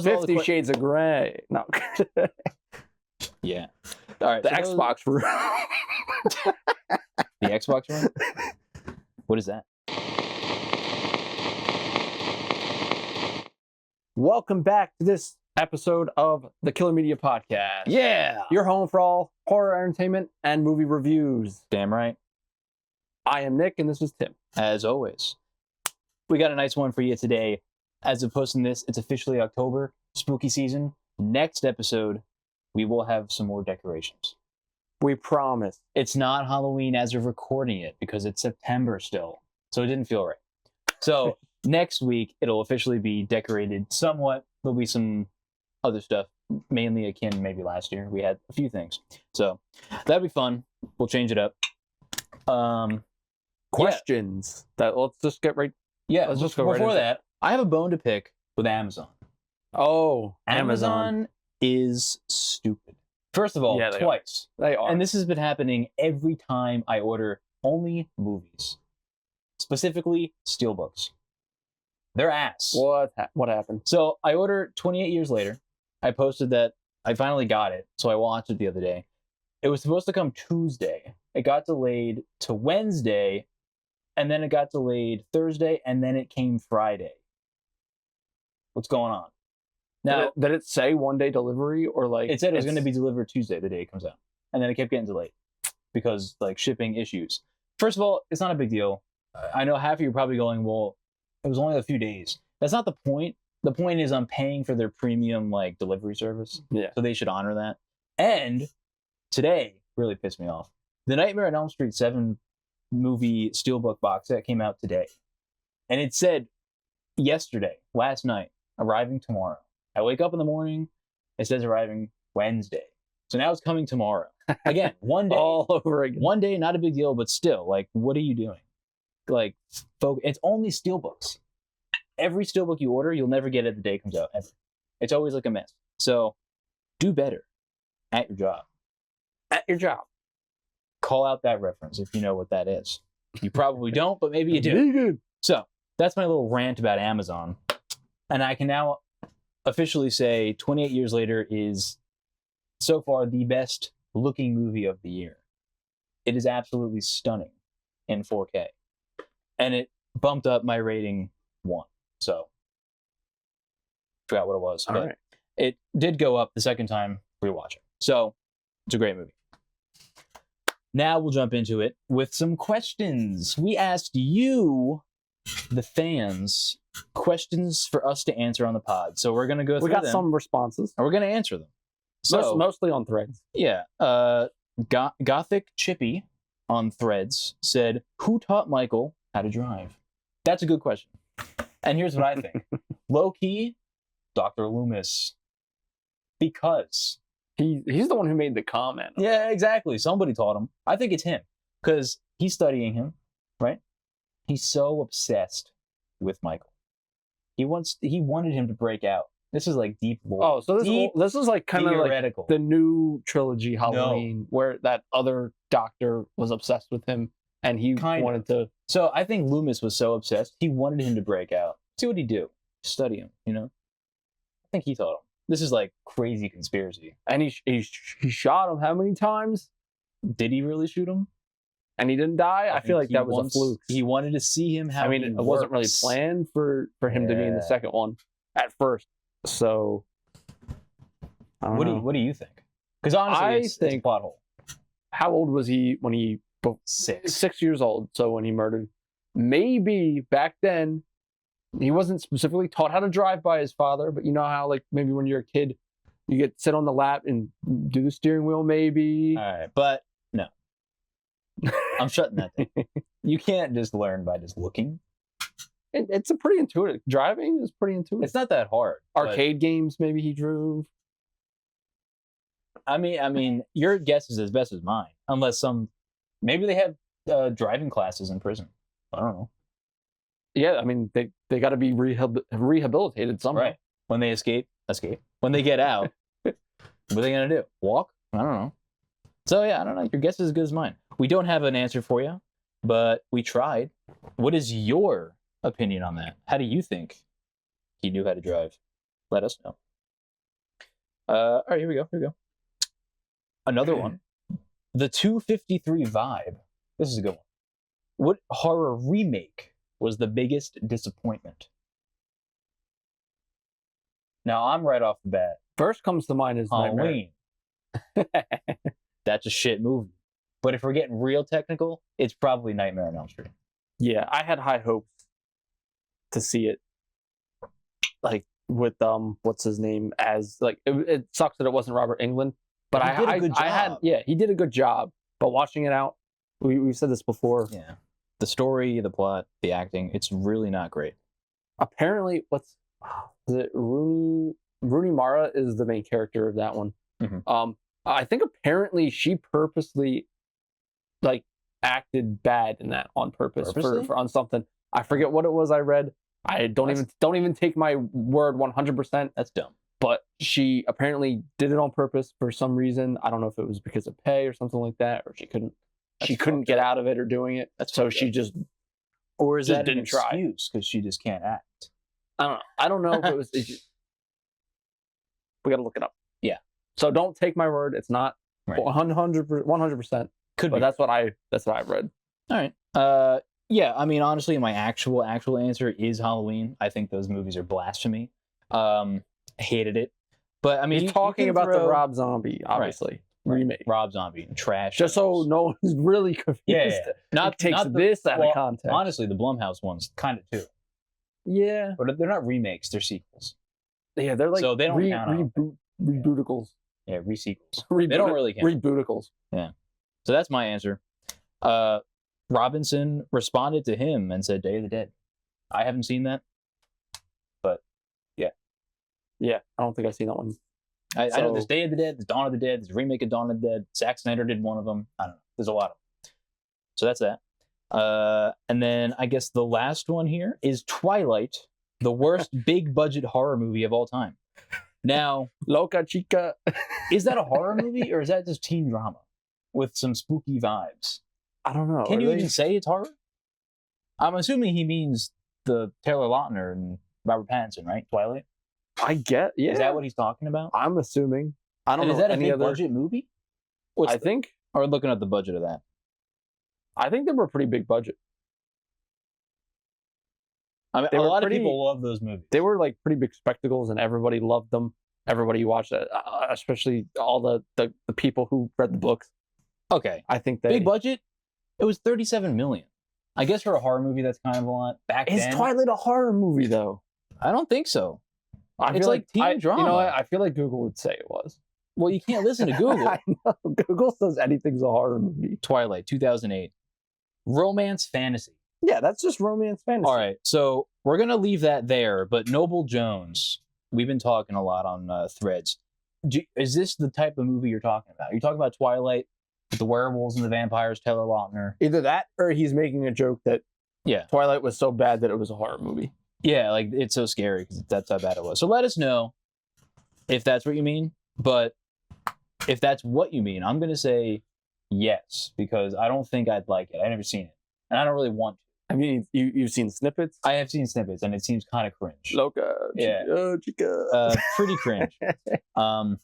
all the 50 Shades of Grey. No. Yeah. All right. The Xbox room. The Xbox room? What is that? Welcome back to this episode of the Killer Media Podcast. Yeah. Your home for all horror entertainment and movie reviews. Damn right. I am Nick, and this is Tim. As always. We got a nice one for you today. As of posting this, it's officially October, spooky season. Next episode, we will have some more decorations. We promise. It's not Halloween as of recording it because it's September still. So it didn't feel right. So next week, it'll officially be decorated somewhat. There'll be some other stuff, mainly akin maybe last year. We had a few things. So that'd be fun. We'll change it up. Questions. Let's just get right. Yeah, let's just go before right that, I have a bone to pick with Amazon. Oh, Amazon is stupid. First of all, Yeah, twice. They are. And this has been happening every time I order only movies. Specifically, steelbooks. They're ass. What happened? So I ordered 28 years later. I posted that I finally got it, so I watched it the other day. It was supposed to come Tuesday. It got delayed to Wednesday, and then it got delayed Thursday, and then it came Friday. What's going on? Now, Did it say one-day delivery or like? it said it was going to be delivered Tuesday, the day it comes out. And then it kept getting delayed because like shipping issues. First of all, it's not a big deal. I know half of you are probably going, well, it was only a few days. That's not the point. The point is I'm paying for their premium like delivery service. Yeah. So they should honor that. And today really pissed me off. The Nightmare on Elm Street 7 movie steelbook box set came out today. And it said yesterday, last night, arriving tomorrow. I wake up in the morning, it says arriving Wednesday. So now it's coming tomorrow. Again, one day. All over again. One day, not a big deal, but still, like, what are you doing? Like, it's only steelbooks. Every steelbook you order, you'll never get it the day it comes out, ever. It's always like a mess. So, do better at your job. At your job. Call out that reference if you know what that is. You probably don't, but maybe you do. So, that's my little rant about Amazon. And I can now officially say 28 years later is so far the best looking movie of the year. It is absolutely stunning in 4K. And it bumped up my rating 1. So, forgot what it was. All but right. It did go up the second time rewatching. So, it's a great movie. Now we'll jump into it with some questions. We asked you, the fans, questions for us to answer on the pod. So we're going to go through them. We got some responses. And we're going to answer them. So, Mostly on Threads. yeah. Gothic Chippy on Threads said, who taught Michael how to drive? That's a good question. And here's what I think. Low-key, Dr. Loomis. Because... He's the one who made the comment. Yeah, exactly. Somebody taught him. I think it's him. Because he's studying him, right? He's so obsessed with Michael. He wanted him to break out. This is like deep lore. Oh, so this is like kind of like the new trilogy Halloween, where that other doctor was obsessed with him, and he wanted to. So I think Loomis was so obsessed, he wanted him to break out. See what he'd do. Study him, you know? I think he taught him. This is like crazy conspiracy. And he shot him how many times? Did he really shoot him? And he didn't die? I feel like that was a fluke. He wanted to see him how it wasn't really planned for him to be in the second one at first. So, I don't know. What do you think? Because honestly, it's a plot hole. How old was he when he... 6. 6 years old, so when he murdered. Maybe back then, he wasn't specifically taught how to drive by his father, but you know how, like, maybe when you're a kid, you get sit on the lap and do the steering wheel, maybe. All right, but no. I'm shutting that thing. You can't just learn by just looking. It's a pretty intuitive. Driving is pretty intuitive. It's not that hard. Arcade games, maybe he drove. I mean, your guess is as best as mine. Unless maybe they have driving classes in prison. I don't know. Yeah, I mean, they got to be rehabilitated somehow. Right. When they escape. When they get out, what are they going to do? Walk? I don't know. So yeah, I don't know. Your guess is as good as mine. We don't have an answer for you, but we tried. What is your opinion on that? How do you think he knew how to drive? Let us know. All right, here we go. Another one. The 253 Vibe. This is a good one. What horror remake was the biggest disappointment? Now, I'm right off the bat. First comes to mind is Nightmare. Halloween. That's a shit movie. But if we're getting real technical, it's probably Nightmare on Elm Street. Yeah, I had high hopes to see it. Like with what's his name as like it sucks that it wasn't Robert Englund, but He did a good job. he did a good job. But watching it out, we've said this before. Yeah. The story, the plot, the acting, it's really not great. Apparently, is it Rooney Mara is the main character of that one. Mhm. I think apparently she purposely like acted bad in that on purpose for on something. I forget what it was I read. I don't even take my word 100%. That's dumb. But she apparently did it on purpose for some reason. I don't know if it was because of pay or something like that, or she couldn't get out of it or doing it. So she just or is just that an didn't try. excuse because she just can't act? I don't know if it was. We got to look it up. Yeah. So don't take my word. It's not 100%. Could But be. that's what I've read. All right. Yeah. I mean, honestly, my actual answer is Halloween. I think those movies are blasphemy. Hated it. But I mean, He's talking about the Rob Zombie, obviously remake. Rob Zombie trash. Just so no one's really confused. Yeah. Not takes this out of context. Honestly, the Blumhouse ones kind of too. Yeah. But they're not remakes; they're sequels. Yeah, they're like so they don't count. Rebooticals. Yeah, resequels. They don't really count. Rebooticals. Yeah. So that's my answer. Robinson responded to him and said, "Day of the Dead." I haven't seen that, but yeah. Yeah, I don't think I've seen that one. I know there's Day of the Dead, there's Dawn of the Dead, there's a remake of Dawn of the Dead. Zack Snyder did one of them. I don't know. There's a lot of them. So that's that. And then I guess the last one here is Twilight, the worst big budget horror movie of all time. Now, Loca Chica. Is that a horror movie or is that just teen drama with some spooky vibes? I don't know. Can you even say it's horror? I'm assuming he means the Taylor Lautner and Robert Pattinson, right? Twilight? I get, yeah. Is that what he's talking about? I'm assuming. I don't know. Is that a any big other budget movie? I think. Or looking at the budget of that? I think they were a pretty big budget. I mean, a lot of people love those movies. They were like pretty big spectacles, and everybody loved them. Everybody watched it, especially all the people who read the books. Okay, I think big budget. It was $37 million. I guess for a horror movie, that's kind of a lot. Back then, is Twilight a horror movie though? I don't think so. It's like teen drama. You know what? I feel like Google would say it was. Well, you can't listen to Google. I know. Google says anything's a horror movie. Twilight, 2008. Romance fantasy. Yeah, that's just romance fantasy. All right, so we're going to leave that there, but Noble Jones, we've been talking a lot on Threads. Is this the type of movie you're talking about? Are you talking about Twilight with the werewolves and the vampires, Taylor Lautner? Either that or he's making a joke that Twilight was so bad that it was a horror movie. Yeah, like it's so scary because that's how bad it was. So let us know if that's what you mean. But if that's what you mean, I'm going to say yes, because I don't think I'd like it. I've never seen it. And I don't really want to. I mean, you've seen snippets? I have seen snippets, and it seems kind of cringe. Loca, chica. Pretty cringe. Yeah,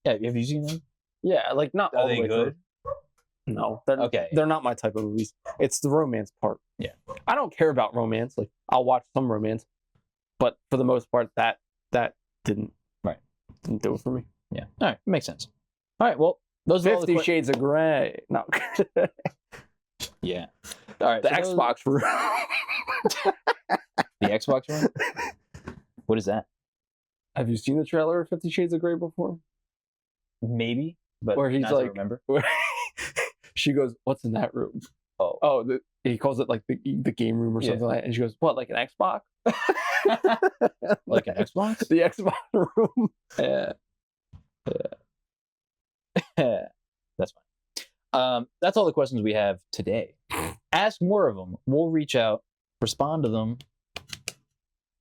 have you seen them? Yeah, like not all the way good. No, they're not my type of movies. It's the romance part. Yeah, I don't care about romance. Like I'll watch some romance, but for the most part, that didn't do it for me. Yeah, all right, makes sense. All right, well, those are all 50 Shades of Grey. No. Yeah. All right. The Xbox room. The Xbox room? What is that? Have you seen the trailer of 50 Shades of Grey before? Maybe, but where he's like, remember. She goes, "What's in that room?" He calls it like the game room or something like that. And she goes, "What, like an Xbox?" Like an Xbox? The Xbox room. Yeah. That's fine. That's all the questions we have today. Ask more of them. We'll reach out, respond to them.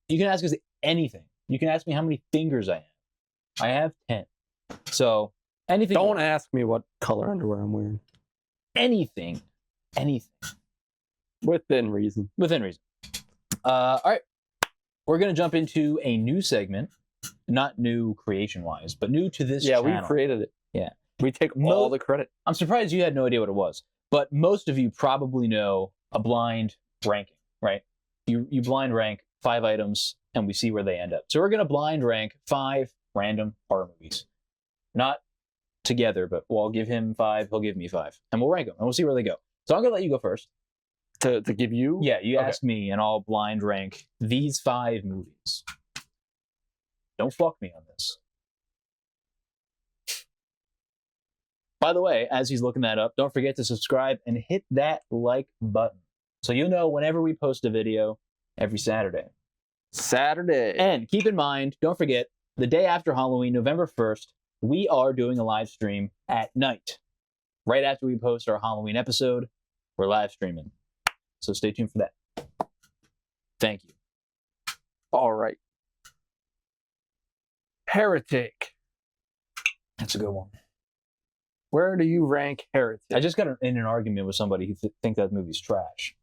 You can ask us anything. You can ask me how many fingers I have. I have 10. So anything. Don't ask me what color underwear I'm wearing. Anything. Within reason. All right. We're going to jump into a new segment Not new creation-wise, but new to this Yeah, channel. we created it. Yeah. We take all the credit. I'm surprised you had no idea what it was, but most of you probably know a blind ranking, right? You blind rank 5 items, and we see where they end up. So we're going to blind rank 5 random horror movies. Not together, but I'll give him 5, he'll give me 5. And we'll rank them, and we'll see where they go. So I'm going to let you go first. To give you? Yeah, you ask me, and I'll blind rank these 5 movies. Don't fuck me on this. By the way, as he's looking that up, don't forget to subscribe and hit that like button so you'll know whenever we post a video every Saturday. And keep in mind, don't forget, the day after Halloween, November 1st, we are doing a live stream at night. Right after we post our Halloween episode, we're live streaming. So stay tuned for that. Thank you. All right. Heretic. That's a good one. Where do you rank Heretic? I just got in an argument with somebody who thinks that movie's trash.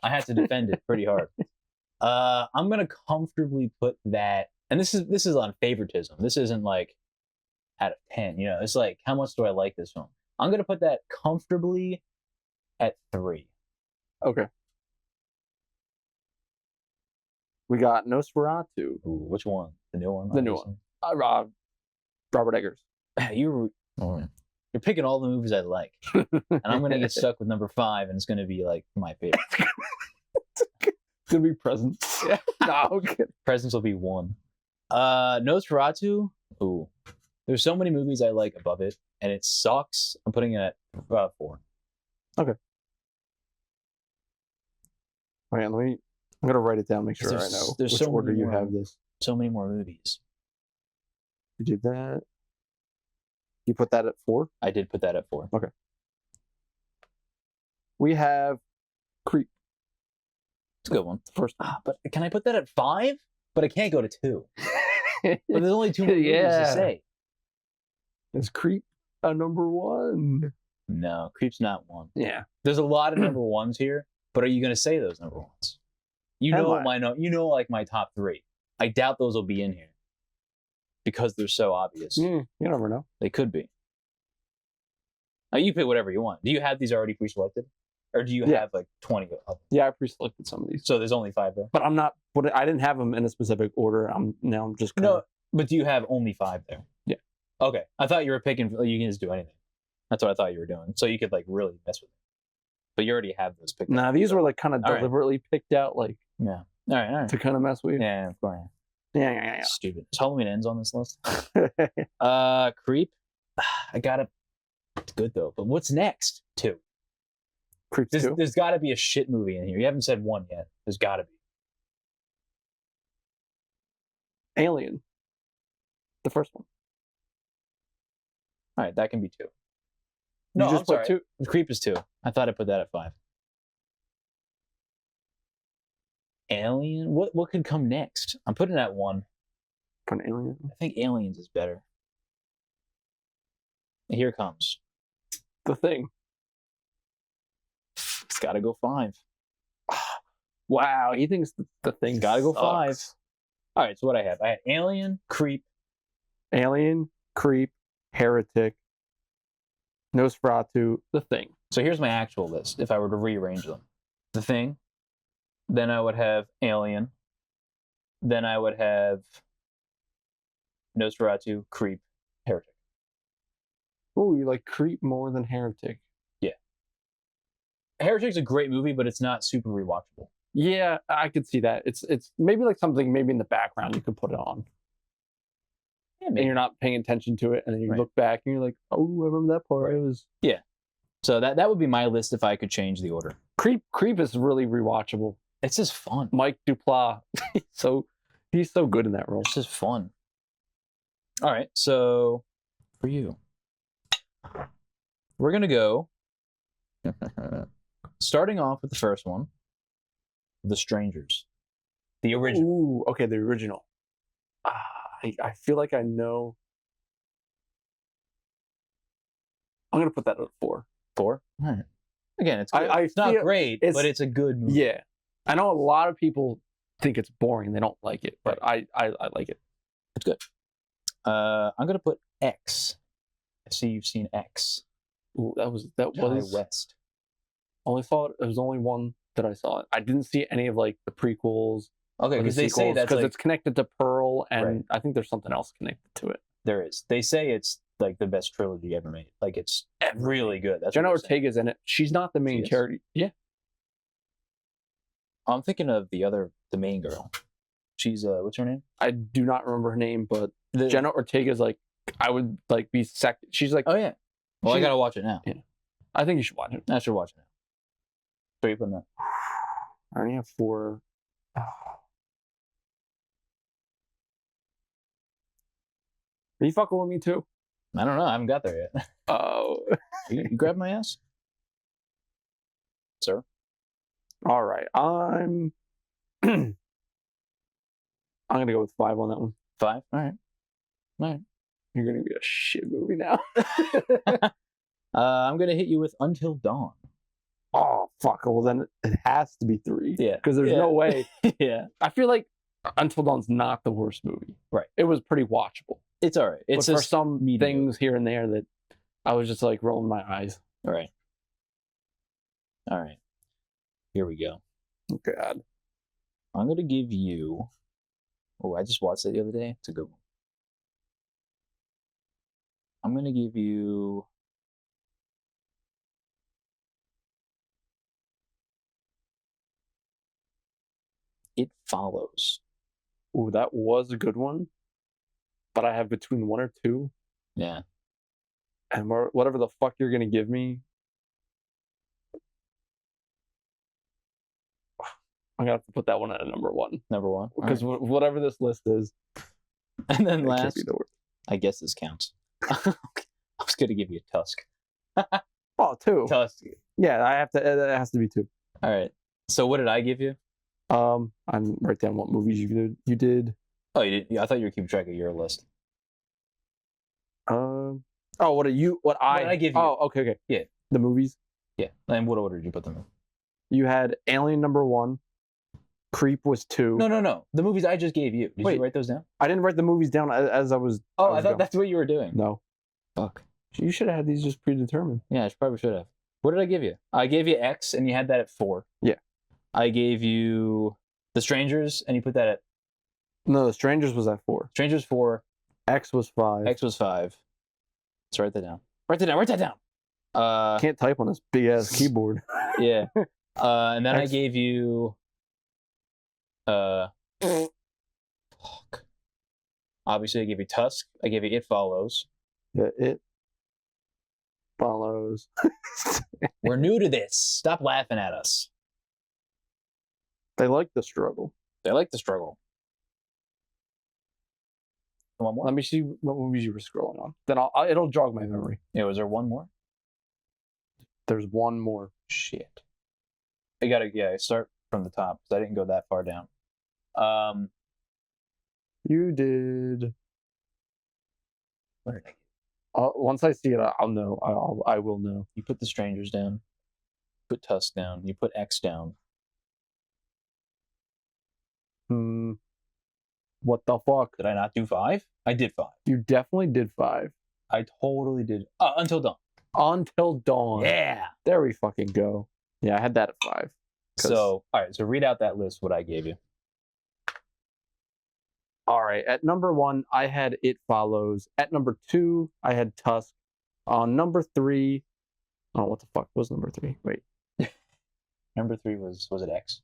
I had to defend it pretty hard. I'm gonna comfortably put that, and this is on favoritism. This isn't like out of 10. You know, it's like, how much do I like this film? I'm gonna put that comfortably at 3. Okay. We got Nosferatu. Ooh, which one? The new one? The new one. Robert Eggers. You're picking all the movies I like, and I'm gonna get stuck with number 5, and it's gonna be like my favorite. It's gonna be Presents. Yeah. No, okay. Presents will be 1. Nosferatu. Ooh, there's so many movies I like above it, and it sucks. I'm putting it at 4. Okay. Wait, I'm gonna write it down. Make sure I know there's which so order many you more. have this. So many more movies. You did that. You put that at 4? I did put that at 4. Okay. We have Creep. It's a good one. First. But can I put that at 5? But I can't go to 2. But there's only 2 more movies to say. Is Creep a number 1? No, Creep's not 1. Yeah. There's a lot of number 1s here, but are you going to say those number 1s? You know like my top 3. I doubt those will be in here because they're so obvious. You never know. They could be. Now you pick whatever you want. Do you have these already pre-selected? Or do you have like 20 of them? Yeah, I pre-selected some of these. So there's only 5 there? But I'm not, I didn't have them in a specific order. I'm just No, but do you have only 5 there? Yeah. Okay. I thought you were picking, you can just do anything. That's what I thought you were doing. So you could like really mess with it. But you already have those picked Nah, out. these were like kind of deliberately picked out, like, yeah. All right. to kind of mess with you. Yeah, of course. Yeah. Stupid. Is Halloween Ends on this list? Creep. I gotta. It's good though. But what's next? 2. Creep 2. There's got to be a shit movie in here. You haven't said 1 yet. There's got to be. Alien. The first one. All right, that can be 2. No, No, just I'm put sorry. 2. Creep is 2. I thought I put that at 5. Alien. What could come next? I'm putting it at 1. Put an Alien. I think Aliens is better. Here it comes. The Thing. It's got to go 5. Wow, he thinks the Thing. Got to go 5. sucks. All right, so what I have? I had Alien, Creep. Alien, Creep, Heretic, Nosferatu, The Thing. So here's my actual list if I were to rearrange them. The Thing. Then I would have Alien. Then I would have Nosferatu, Creep, Heretic. Oh, you like Creep more than Heretic? Yeah. Heretic's a great movie, but it's not super rewatchable. Yeah, I could see that. It's maybe like something maybe in the background you could put it on. Yeah, And you're not paying attention to it, and then you Right. look back and you're like, oh, I remember that part. It was So that would be my list if I could change the order. Creep is really rewatchable. It's just fun. Mike Duplass, he's so good in that role. It's just fun. All right, so for you, we're gonna go starting off with the first one, The Strangers, the original. Ooh, okay, the original. I feel like I know. I'm gonna put that at 4. 4. All right. Again, it's good. I It's not feel great, but it's a good movie. Yeah, I know a lot of people think it's boring. They don't like it, but I like it. It's good. I'm gonna put X. I see you've seen X. Ooh, that was West. only thought it was only one that I saw. I didn't see any of like the prequels. Okay, because they say that's because like, it's connected to Pearl, and Right. I think there's something else connected to it. there is. They say it's like the best trilogy ever made. Like it's really good. That's Jenna what they're saying. Ortega's in it. She's not the main is? character. Yeah, I'm thinking of the main girl. She's what's her name? I do not remember her name, but The, Jenna Ortega's like I would like be second. She's like Oh yeah. Well, I She- gotta watch it now. I think you should watch it. I should watch it now. So you putting that? I only have 4. Are you fucking with me too? I don't know. I haven't got there yet. Oh, You grab my ass, sir. all right. I'm I'm gonna go with 5 on that one. 5. All right. You're gonna be a shit movie now. I'm gonna hit you with Until Dawn. Oh fuck! Well then it has to be 3. Yeah. because there's Yeah. no way. Yeah. I feel like Until Dawn's not the worst movie. Right. It was pretty watchable. It's all right. It's but for just some mediocre. things here and there that I was just like rolling my eyes. All right. All right. Here we go. Oh, God. I'm gonna give you. Oh, I just watched it the other day. It's a good one. I'm gonna give you. It Follows. Ooh, that was a good one. But I have between 1 or 2, Yeah. and whatever the fuck you're gonna give me, I'm gonna have to put that one at a number 1 Number 1. All because right. whatever this list is, And then it can't last, be the worst. I guess this counts. I was gonna give you Tusk. Oh, 2. Tusk. Yeah, I have to. It has to be 2. All right. So what did I give you? I'm write down what movies you did. You did. Oh, you did. Yeah, I thought you were keeping track of your list. Oh, what are you? What did I give you? Oh, okay. Yeah. The movies Yeah. And what order did you put them in? you had: Alien number 1, Creep was 2. No. The movies I just gave you. Did Wait. you write those down? I didn't write the movies down as I was. Oh, I was thought going. that's what you were doing. No, Fuck. you should have had these just predetermined. Yeah, I probably should have. What did I give you? I gave you X, and you had that at 4. Yeah. I gave you The Strangers, and you put that at No, The Strangers was at 4. Strangers 4. X was 5. X was 5. Let's write that down. Write that down. Can't type on this big ass keyboard. Yeah. And then I X. gave you. Fuck. Obviously, I gave you Tusk. I gave you It Follows. Yeah, It Follows. We're new to this. Stop laughing at us. They like the struggle. They like the struggle. One more? Let me see what movies you were scrolling on. Then it'll jog my memory. Yeah, was there one more? There's one more. Shit. I gotta start from the top because I didn't go that far down. You did. Where did I? Once I see it, I'll know. I will know. You put The Strangers down. Put Tusk down. You put X down. What the fuck? Did I not do 5? I did 5. You definitely did 5. I totally did. Until Dawn. Until Dawn. Yeah. There we fucking go. Yeah, I had that at 5. 'Cause- So, all right. So read out that list. What I gave you. All right. At number 1, I had It Follows. At number 2, I had Tusk. On number 3, oh, what the fuck was number 3? Wait. Number 3 was it X?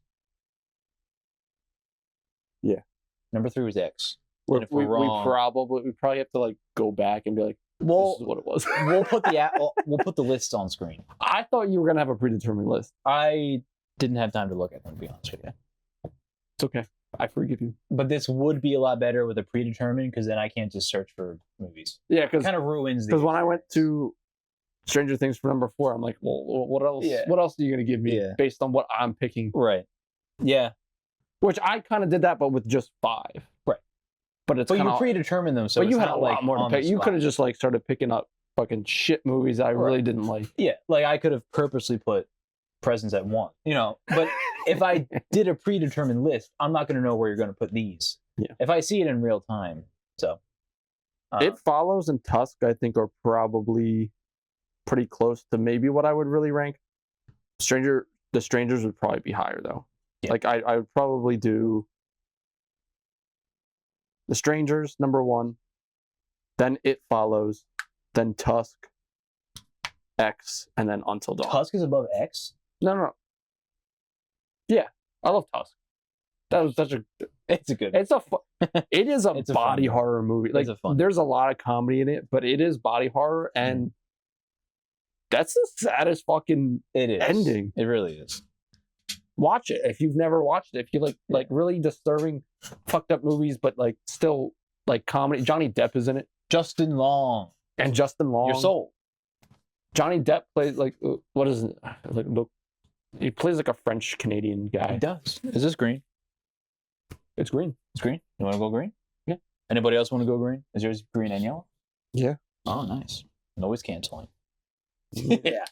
Yeah. Number 3 was X. We And if we're wrong- probably have to like go back and be like, Well, this is what it was. we'll put the lists on screen. I thought you were gonna have a predetermined list. I didn't have time to look at them, to be honest with you. It's okay. I forgive you. But this would be a lot better with a predetermined because then I can't just search for movies. Yeah, It kind of ruins the. because when I went to Stranger Things for number 4, I'm like, well, what else? Yeah. What else are you gonna give me Yeah. based on what I'm picking? Right. Yeah. Which I kind of did that, but with just 5. Right. But it's But you kind of. predetermined them, so But you it's had a not lot like more to on the pick. You spot. could have just like started picking up fucking shit movies I really Right. didn't like. Yeah, like I could have purposely put Presents at 1, but if I did a predetermined list, I'm not going to know where you're going to put these. Yeah. If I see it in real time, So It Follows and Tusk, I think, are probably pretty close to maybe what I would really rank. The Strangers would probably be higher though. Yeah. Like I would probably do The Strangers number 1, then It Follows, then Tusk, X, and then Until Dawn. Tusk is above X. No. Yeah, I love Tusk. That was such a. It's a good. It is a It's a body fun horror movie. Like there's a lot of comedy in it, but it is body horror, and that's the saddest fucking ending. It really is. Watch it if you've never watched it. If you like really disturbing, fucked up movies, but like still like comedy. Johnny Depp is in it. Justin Long. Your soul. Johnny Depp plays like what is it? Like look, he plays like a French Canadian guy. He does. Is this green? It's green. It's green. You want to go green? Yeah. Anybody else want to go green? Is yours green and yellow? Yeah. Oh, nice. Noise canceling. Yeah.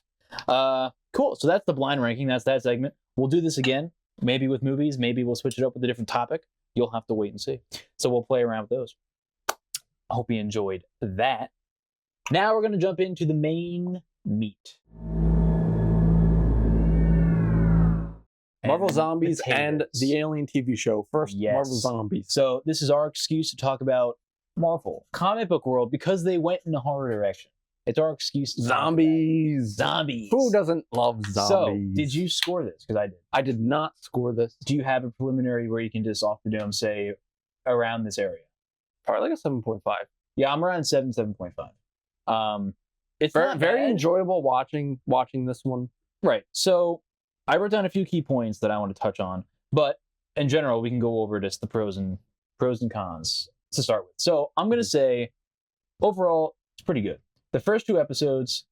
Cool. So that's the blind ranking. That's that segment. We'll do this again. Maybe with movies. Maybe we'll switch it up with a different topic. You'll have to wait and see. So we'll play around with those. I hope you enjoyed that. Now we're going to jump into the main meat. Marvel Zombies and the Alien TV show. First, yes. Marvel Zombies. So this is our excuse to talk about Marvel comic book world because they went in a horror direction. It's our excuse to Zombies. Who doesn't love zombies? So, did you score this? Because I did. I did not score this. Do you have a preliminary where you can just off the dome say around this area? Probably like a 7.5. Yeah, I'm around 7.5. It's very enjoyable watching this one. Right. So I wrote down a few key points that I want to touch on, but in general, we can go over just the pros and cons to start with. So I'm going to say overall, it's pretty good. The first 2 episodes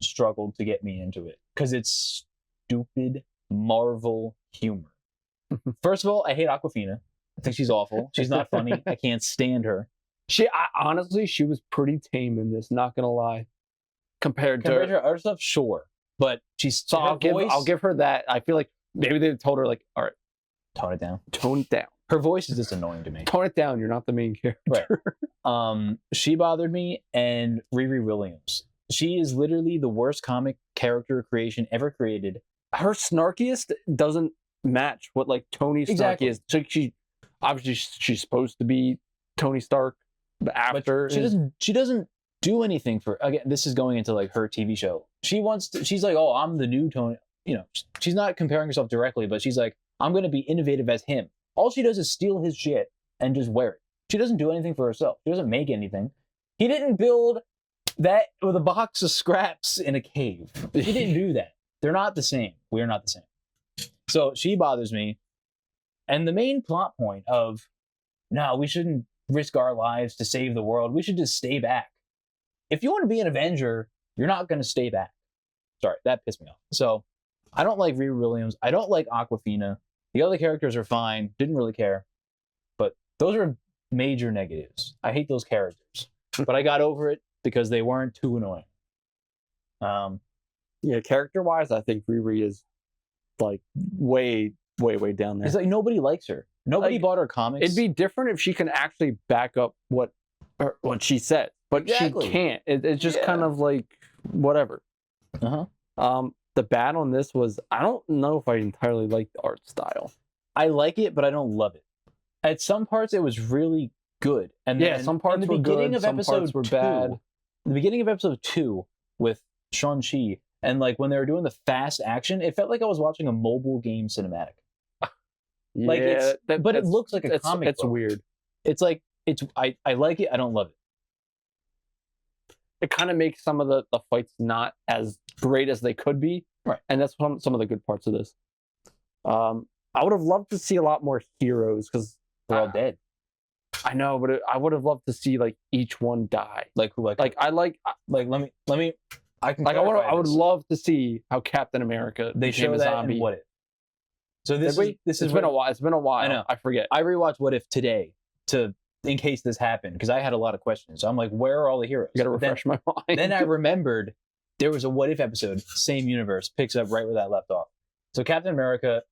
struggled to get me into it because it's stupid Marvel humor. First of all, I hate Awkwafina. I think she's awful. She's not funny. I can't stand her. Honestly, she was pretty tame in this. Not gonna lie, compared to her other stuff, sure, but she's so I'll give her that. I feel like maybe they told her like, all right, tone it down. Tone it down. Her voice is just annoying to me. Tone it down. You're not the main character. Right. She bothered me, and Riri Williams. She is literally the worst comic character creation ever created. Her snarkiest doesn't match what like Tony Stark is. So she obviously she's supposed to be Tony Stark, but after she doesn't do anything for. Again, this is going into like her TV show. She's like, oh, I'm the new Tony. You know, she's not comparing herself directly, but she's like, I'm going to be innovative as him. All she does is steal his shit and just wear it. She doesn't do anything for herself. She doesn't make anything. He didn't build that with a box of scraps in a cave. He didn't do that. They're not the same. We're not the same. So she bothers me. And the main plot point of, no, we shouldn't risk our lives to save the world. We should just stay back. If you want to be an Avenger, you're not going to stay back. Sorry, that pissed me off. So I don't like Riri Williams. I don't like Awkwafina. The other characters are fine. Didn't really care. But those are major negatives. I hate those characters. But I got over it because they weren't too annoying. Yeah, character-wise, I think Riri is like way down there. It's like nobody likes her. Nobody bought her comics. It'd be different if she can actually back up what she said, but she can't. It's just kind of like whatever. The bad on this was I don't know if I entirely like the art style. I like it, but I don't love it. At some parts, it was really good, and yeah, some parts were good. Some parts were bad. In the beginning of episode 2 with Shang-Chi, and like when they were doing the fast action, it felt like I was watching a mobile game cinematic. Like it looks like a comic. It's weird. It's like I like it. I don't love it. It kind of makes some of the fights not as great as they could be. Right. And that's some of the good parts of this. I would have loved to see a lot more heroes because they're all dead. I know, but I would have loved to see like each one die. Like who? Like I like. Let me. I can. Like I would love to see how Captain America became a zombie. In What If? So this has been a while. It's been a while. I know. I forget. I rewatched What If today in case this happened because I had a lot of questions. So I'm like, where are all the heroes? You got to refresh my mind. Then I remembered there was a What If episode, same universe, picks up right where that left off. So Captain America,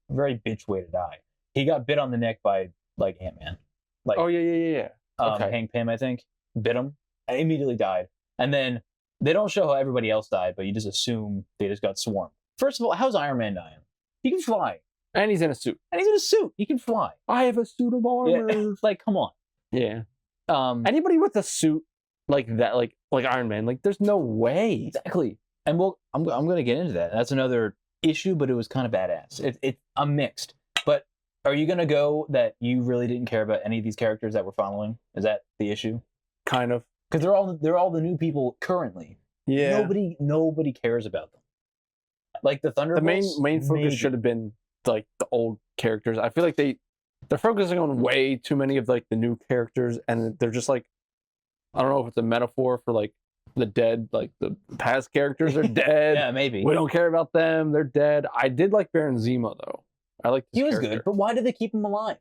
very bitch way to die. He got bit on the neck by like Ant-Man. Like, oh yeah. Okay. Hank Pym, I think, bit him and immediately died. And then they don't show how everybody else died, but you just assume they just got swarmed. First of all, how's Iron Man dying? He can fly. And he's in a suit. And he's in a suit. He can fly. I have a suit of armor. Yeah. Like, come on. Yeah. Anybody Anybody with a suit like that, like Iron Man, like there's no way. exactly. And I'm going to get into that. That's another issue, but it was kind of badass. I'm mixed. But are you going to go that you really didn't care about any of these characters that we're following? Is that the issue? Kind of. Because they're all the new people currently. Yeah. Nobody cares about them. Like the Thunderbolts. The main focus maybe. should have been like the old characters. I feel like they're focusing on way too many of like the new characters, and they're just like, I don't know if it's a metaphor for like the dead, like the past characters are dead. Yeah, maybe. We don't care about them. They're dead. I did like Baron Zemo though. I like He was good, but why did they keep him alive?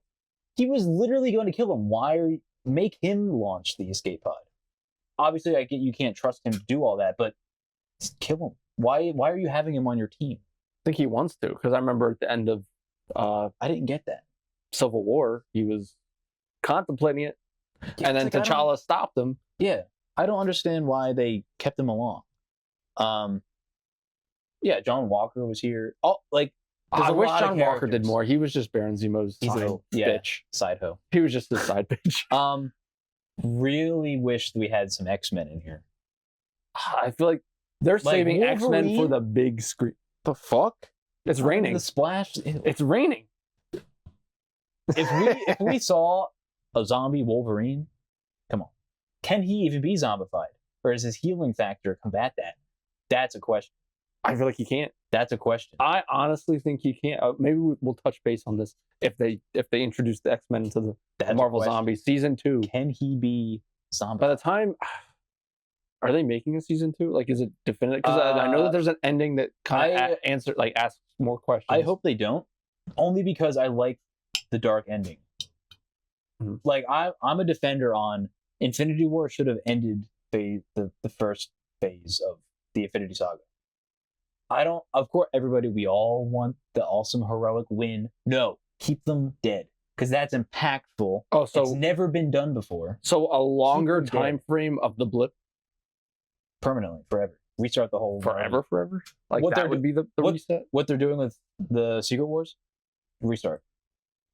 He was literally going to kill him. Make him launch the escape pod? Obviously, I get you can't trust him to do all that, but just kill him. Why are you having him on your team? I think he wants to, because I remember at the end of I didn't get that. Civil War, he was contemplating it, and then It's like, T'Challa stopped him. Yeah, I don't understand why they kept him along. Yeah, John Walker was here. Oh, like there's I a wish lot of John Walker did characters. more. He was just Baron Zemo's He's side yeah. bitch. Side hoe. He was just the side bitch. Really wish we had some X-Men in here. I feel like they're saving X-Men for Wolverine? the big screen. The fuck? It's raining. The splash. It's raining. If we saw a zombie Wolverine, come on, can he even be zombified, or does his healing factor combat that? That's a question. I feel like he can't. That's a question. I honestly think he can't. Maybe we'll touch base on this if they introduce the X-Men into the That's a Marvel question. Zombies season 2. Can he be zombified? By the time, are they making a season 2? Like, is it definitive? Because I know that there's an ending that kind of asks more questions. I hope they don't, only because I like the dark ending. Mm-hmm. Like I'm a defender on Infinity War should have ended the first phase of the Infinity Saga. I don't. Of course, everybody, we all want the awesome heroic win. No, keep them dead because that's impactful. Oh, so it's never been done before. So a longer Keep them time frame of the blip Permanently, forever. Restart the whole forever. Like What that they're would be the what- reset. What they're doing with the Secret Wars, restart.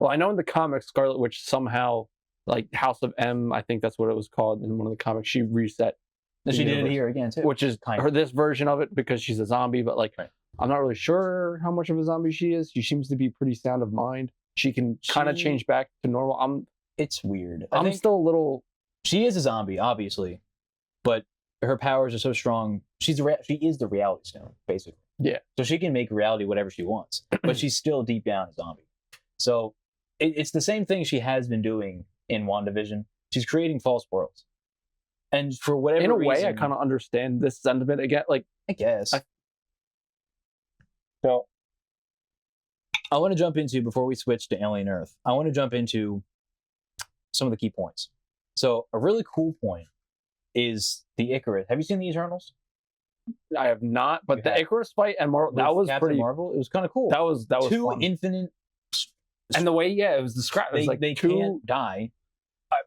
Well, I know in the comics, Scarlet Witch somehow, like House of M, I think that's what it was called in one of the comics. She reset, And she the did it universe, here again too. which is Kind of. her this version of it because she's a zombie. But like, Right. I'm not really sure how much of a zombie she is. She seems to be pretty sound of mind. She can kind of She- change back to normal. It's weird. I'm still a little. She is a zombie, obviously, but her powers are so strong. She is the reality stone, basically. Yeah. So she can make reality whatever she wants, but she's still deep down a zombie. So it's the same thing she has been doing in WandaVision. She's creating false worlds, and for whatever In a reason, way, I kind of understand this sentiment again. Like, I guess. So I want to jump into, before we switch to Alien Earth, I want to jump into some of the key points. So a really cool point is the Icarus. Have you seen the Eternals? I have not, but You the have. Icarus fight and Marvel, that With was Captain pretty. Marvel. It was kind of cool. That was two fun. infinite. And the way, yeah, it was described. It was like they two. can't die.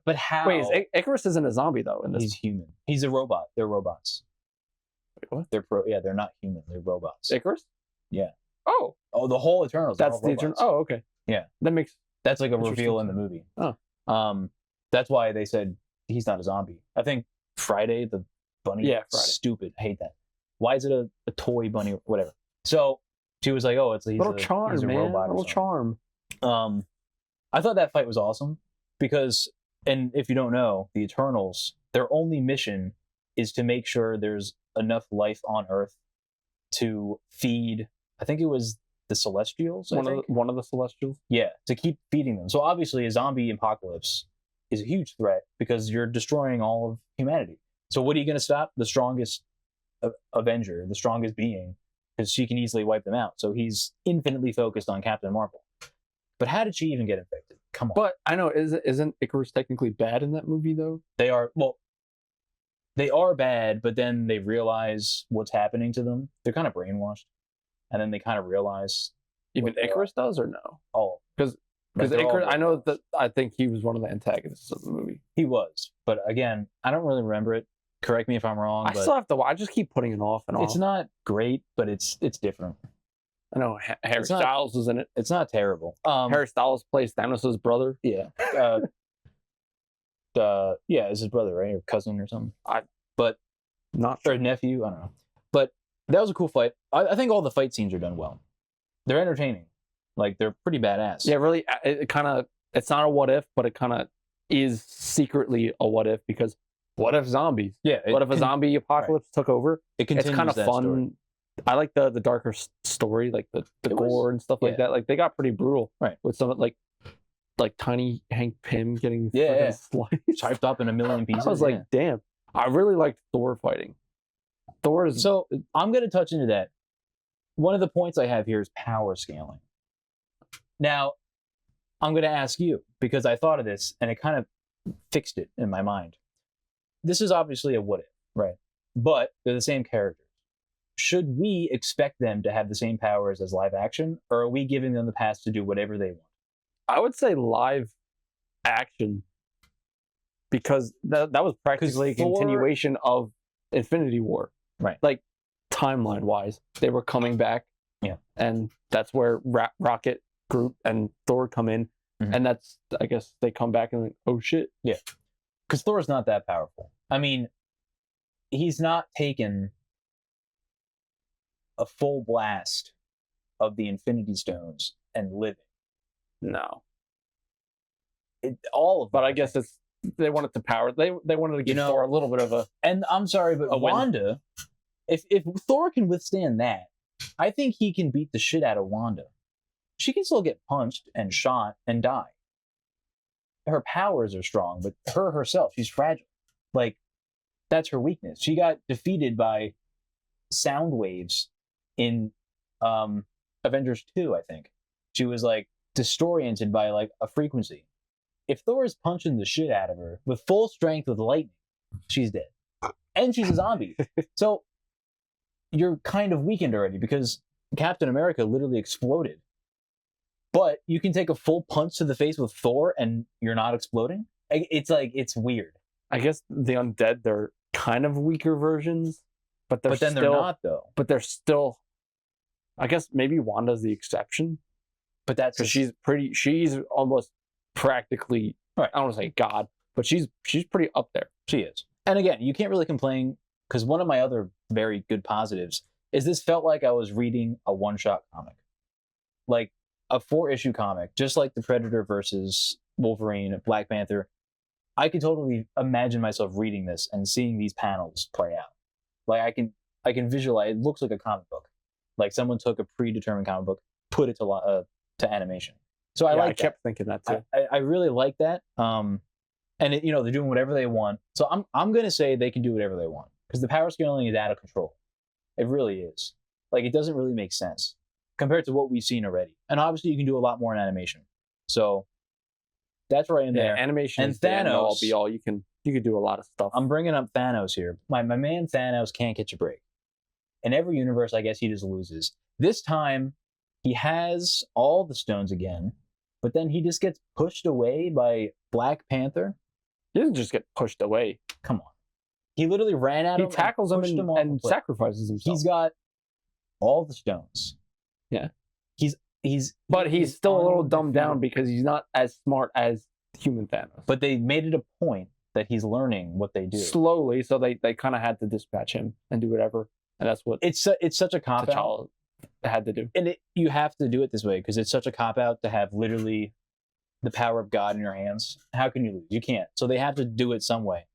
But how? Wait, Icarus isn't a zombie though. In this, He's human. He's a robot. They're robots. Wait, what? They're not human. They're robots. Icarus? Yeah. Oh, Oh, the whole Eternals. they're that's all the Eternal. robots. Oh, okay. Yeah. That makes. That's like a Interesting. reveal in the movie. Oh. That's why they said he's not a zombie. I think Friday the bunny. Yeah, Friday. Stupid. Hate that. Why is it a toy bunny? Whatever. So she was like, "Oh, he's Little a charm, he's a man. robot or Little something." charm. I thought that fight was awesome because, and if you don't know, the Eternals, their only mission is to make sure there's enough life on Earth to feed. I think it was the Celestials. One of the Celestials. Yeah, to keep feeding them. So obviously, a zombie apocalypse is a huge threat because you're destroying all of humanity. So what are you going to stop? The strongest Avenger, the strongest being, because she can easily wipe them out. So he's infinitely focused on Captain Marvel. But how did she even get infected? Come on. But I know, isn't Icarus technically bad in that movie though? They are bad, but then they realize what's happening to them. They're kind of brainwashed. And then they kind of realize Even What they Icarus does or no? oh, Because they're all I really know close. that I think he was one of the antagonists of the movie. He was, but again, I don't really remember it. Correct me if I'm wrong, I but still have to watch. I just keep putting it off and it's off. not great, but it's different. I know Harry it's not- Styles was in it. It's not terrible. Harry Styles plays Thanos' brother. Yeah. Yeah, it's his brother, right? Or cousin or something. Not Or nephew, I don't know. But that was a cool fight. I think all the fight scenes are done well. They're entertaining. Like, they're pretty badass. Yeah, really. It kind of. It's not a what if, but it kind of is secretly a what if, because what if zombies? Yeah. What if a zombie apocalypse took over? It It's continues kind of that fun. story. I like the darker story, like the It gore was- and stuff like yeah. that. Like they got pretty brutal, Right. With some like tiny Hank Pym getting Yeah, fucking sliced. Chopped up in a million pieces. I was like, yeah. damn. I really liked Thor fighting. Thor is So I'm going to touch into that. One of the points I have here is power scaling. Now, I'm going to ask you, because I thought of this and it kind of fixed it in my mind. This is obviously a what if, right? But they're the same characters. Should we expect them to have the same powers as live action, or are we giving them the pass to do whatever they want? I would say live action, because that was practically a Thor- continuation of Infinity War. Right. Like timeline wise, they were coming back. Yeah. And that's where Rocket, Groot, and Thor come in. Mhm. And that's, I guess, they come back and like, oh shit. Because Thor's not that powerful. I mean, he's not taken a full blast of the Infinity Stones and living. No. All of But them, I guess it's they wanted to power. They wanted to give know- Thor a little bit of a. And I'm sorry, but A win. Wanda, if Thor can withstand that, I think he can beat the shit out of Wanda. She can still get punched and shot and die. Her powers are strong, but her herself, she's fragile. Like, that's her weakness. She got defeated by sound waves in Avengers 2, I think. She was like disoriented by like a frequency. If Thor is punching the shit out of her with full strength with lightning, she's dead. And she's a zombie. So you're kind of weakened already because Captain America literally exploded. But you can take a full punch to the face with Thor and you're not exploding? It's like, it's weird. I guess the undead, they're kind of weaker versions, but they're But then still, they're not, though. But they're still. I guess maybe Wanda's the exception, But that's because she's almost practically. Right. I don't want to say God, but she's pretty up there. She is. And again, you can't really complain because one of my other very good positives is this felt like I was reading a one-shot comic. Like a 4-issue comic, just like the Predator versus Wolverine, Black Panther. I could totally imagine myself reading this and seeing these panels play out. Like I can visualize, it looks like a comic book. Like someone took a predetermined comic book, put it to animation. So I kept thinking that too. I really like that. And it, they're doing whatever they want. So I'm gonna say they can do whatever they want because the power scaling is out of control. It really is. Like it doesn't really make sense compared to what we've seen already. And obviously you can do a lot more in animation. So that's right in there. Animation And is the end all Thanos- be all. You can do a lot of stuff. I'm bringing up Thanos here. My man Thanos can't catch a break. In every universe, I guess he just loses. This time, he has all the stones again, but then he just gets pushed away by Black Panther. He doesn't just get pushed away. Come on. He literally ran at He him, tackles him pushed and, off the and cliff. sacrifices himself. He's got all the stones. Yeah. He's But he's still a little undefeated. dumbed down because he's not as smart as human Thanos. But they made it a point that he's learning what they do. Slowly, so they kind of had to dispatch him and do whatever, and that's what It's such a cop out. T'Challa had to do. And you have to do it this way because it's such a cop out to have literally the power of God in your hands. How can you lose? You can't. So they have to do it some way.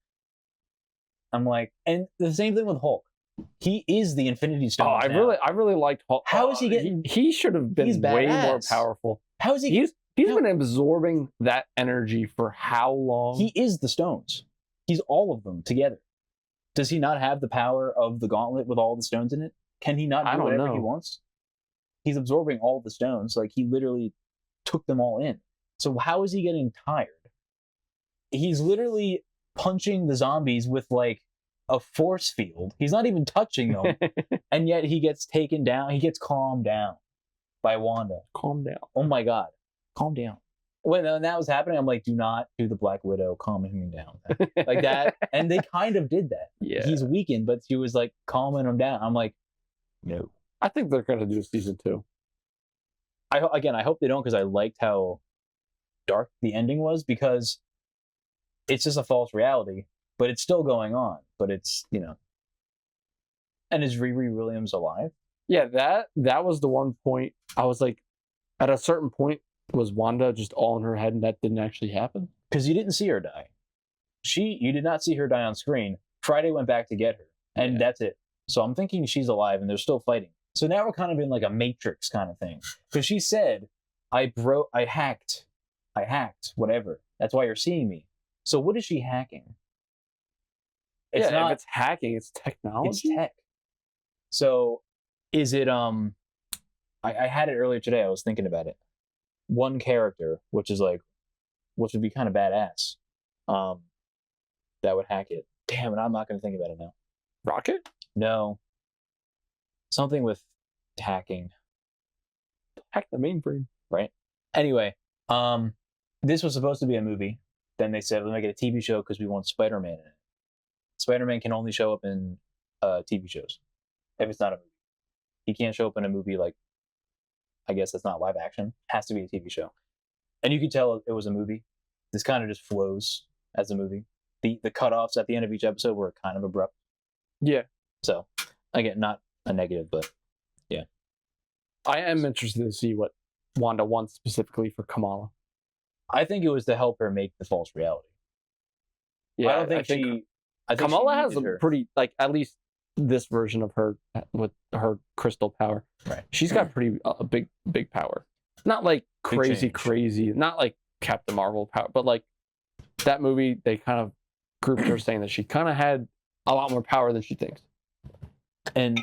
I'm like, and the same thing with Hulk. He is the Infinity Stone. Oh, I really liked Hulk. How is he getting- He should have He's been way more badass. powerful. How is he? He's No. been absorbing that energy for how long? He is the stones. He's all of them together. Does he not have the power of the gauntlet with all the stones in it? Can he not I do don't whatever he know. wants? He's absorbing all the stones. Like he literally took them all in. So how is he getting tired? He's literally punching the zombies with like a force field. He's not even touching them. And yet he gets taken down. He gets calmed down by Wanda. Calm down. Oh my God. Calm down. when that was happening, I'm like, do not do the Black Widow calming him down like that. And they kind of did that. Yeah. He's weakened, but she was like calming him down. I'm like, no. I think they're gonna do season 2. I hope they don't, because I liked how dark the ending was, because it's just a false reality, but it's still going on. But it's, And is Riri Williams alive? Yeah, that was the one point I was like, at a certain point, was Wanda just all in her head and that didn't actually happen? Because you didn't see her die. You did not see her die on screen. Friday went back to get her, and that's it. So I'm thinking she's alive and they're still fighting. So now we're kind of in like a Matrix kind of thing. Because she said, I hacked, whatever. That's why you're seeing me. So what is she hacking? If it's hacking, it's technology. It's tech. So is it I had it earlier today, I was thinking about it. One character, which would be kind of badass, that would hack it. Damn it, I'm not gonna think about it now. Rocket? No. Something with hacking. Hack the mainframe. Right? Anyway, this was supposed to be a movie. Then they said, let's make it a TV show because we want Spider-Man in it. Spider-Man can only show up in TV shows if it's not a movie. He can't show up in a movie like, I guess that's not live action. It has to be a TV show. And you could tell it was a movie. This kind of just flows as a movie. The cutoffs at the end of each episode were kind of abrupt. Yeah. So, again, not a negative, but yeah. I am interested to see what Wanda wants specifically for Kamala. I think it was to help her make the false reality. Yeah, I don't think I think Kamala she has a needed her. pretty, like, at least this version of her with her crystal power. Right. She's got pretty big power. Not like crazy, not like Captain Marvel power, but like that movie, they kind of grouped her saying that she kind of had a lot more power than she thinks. And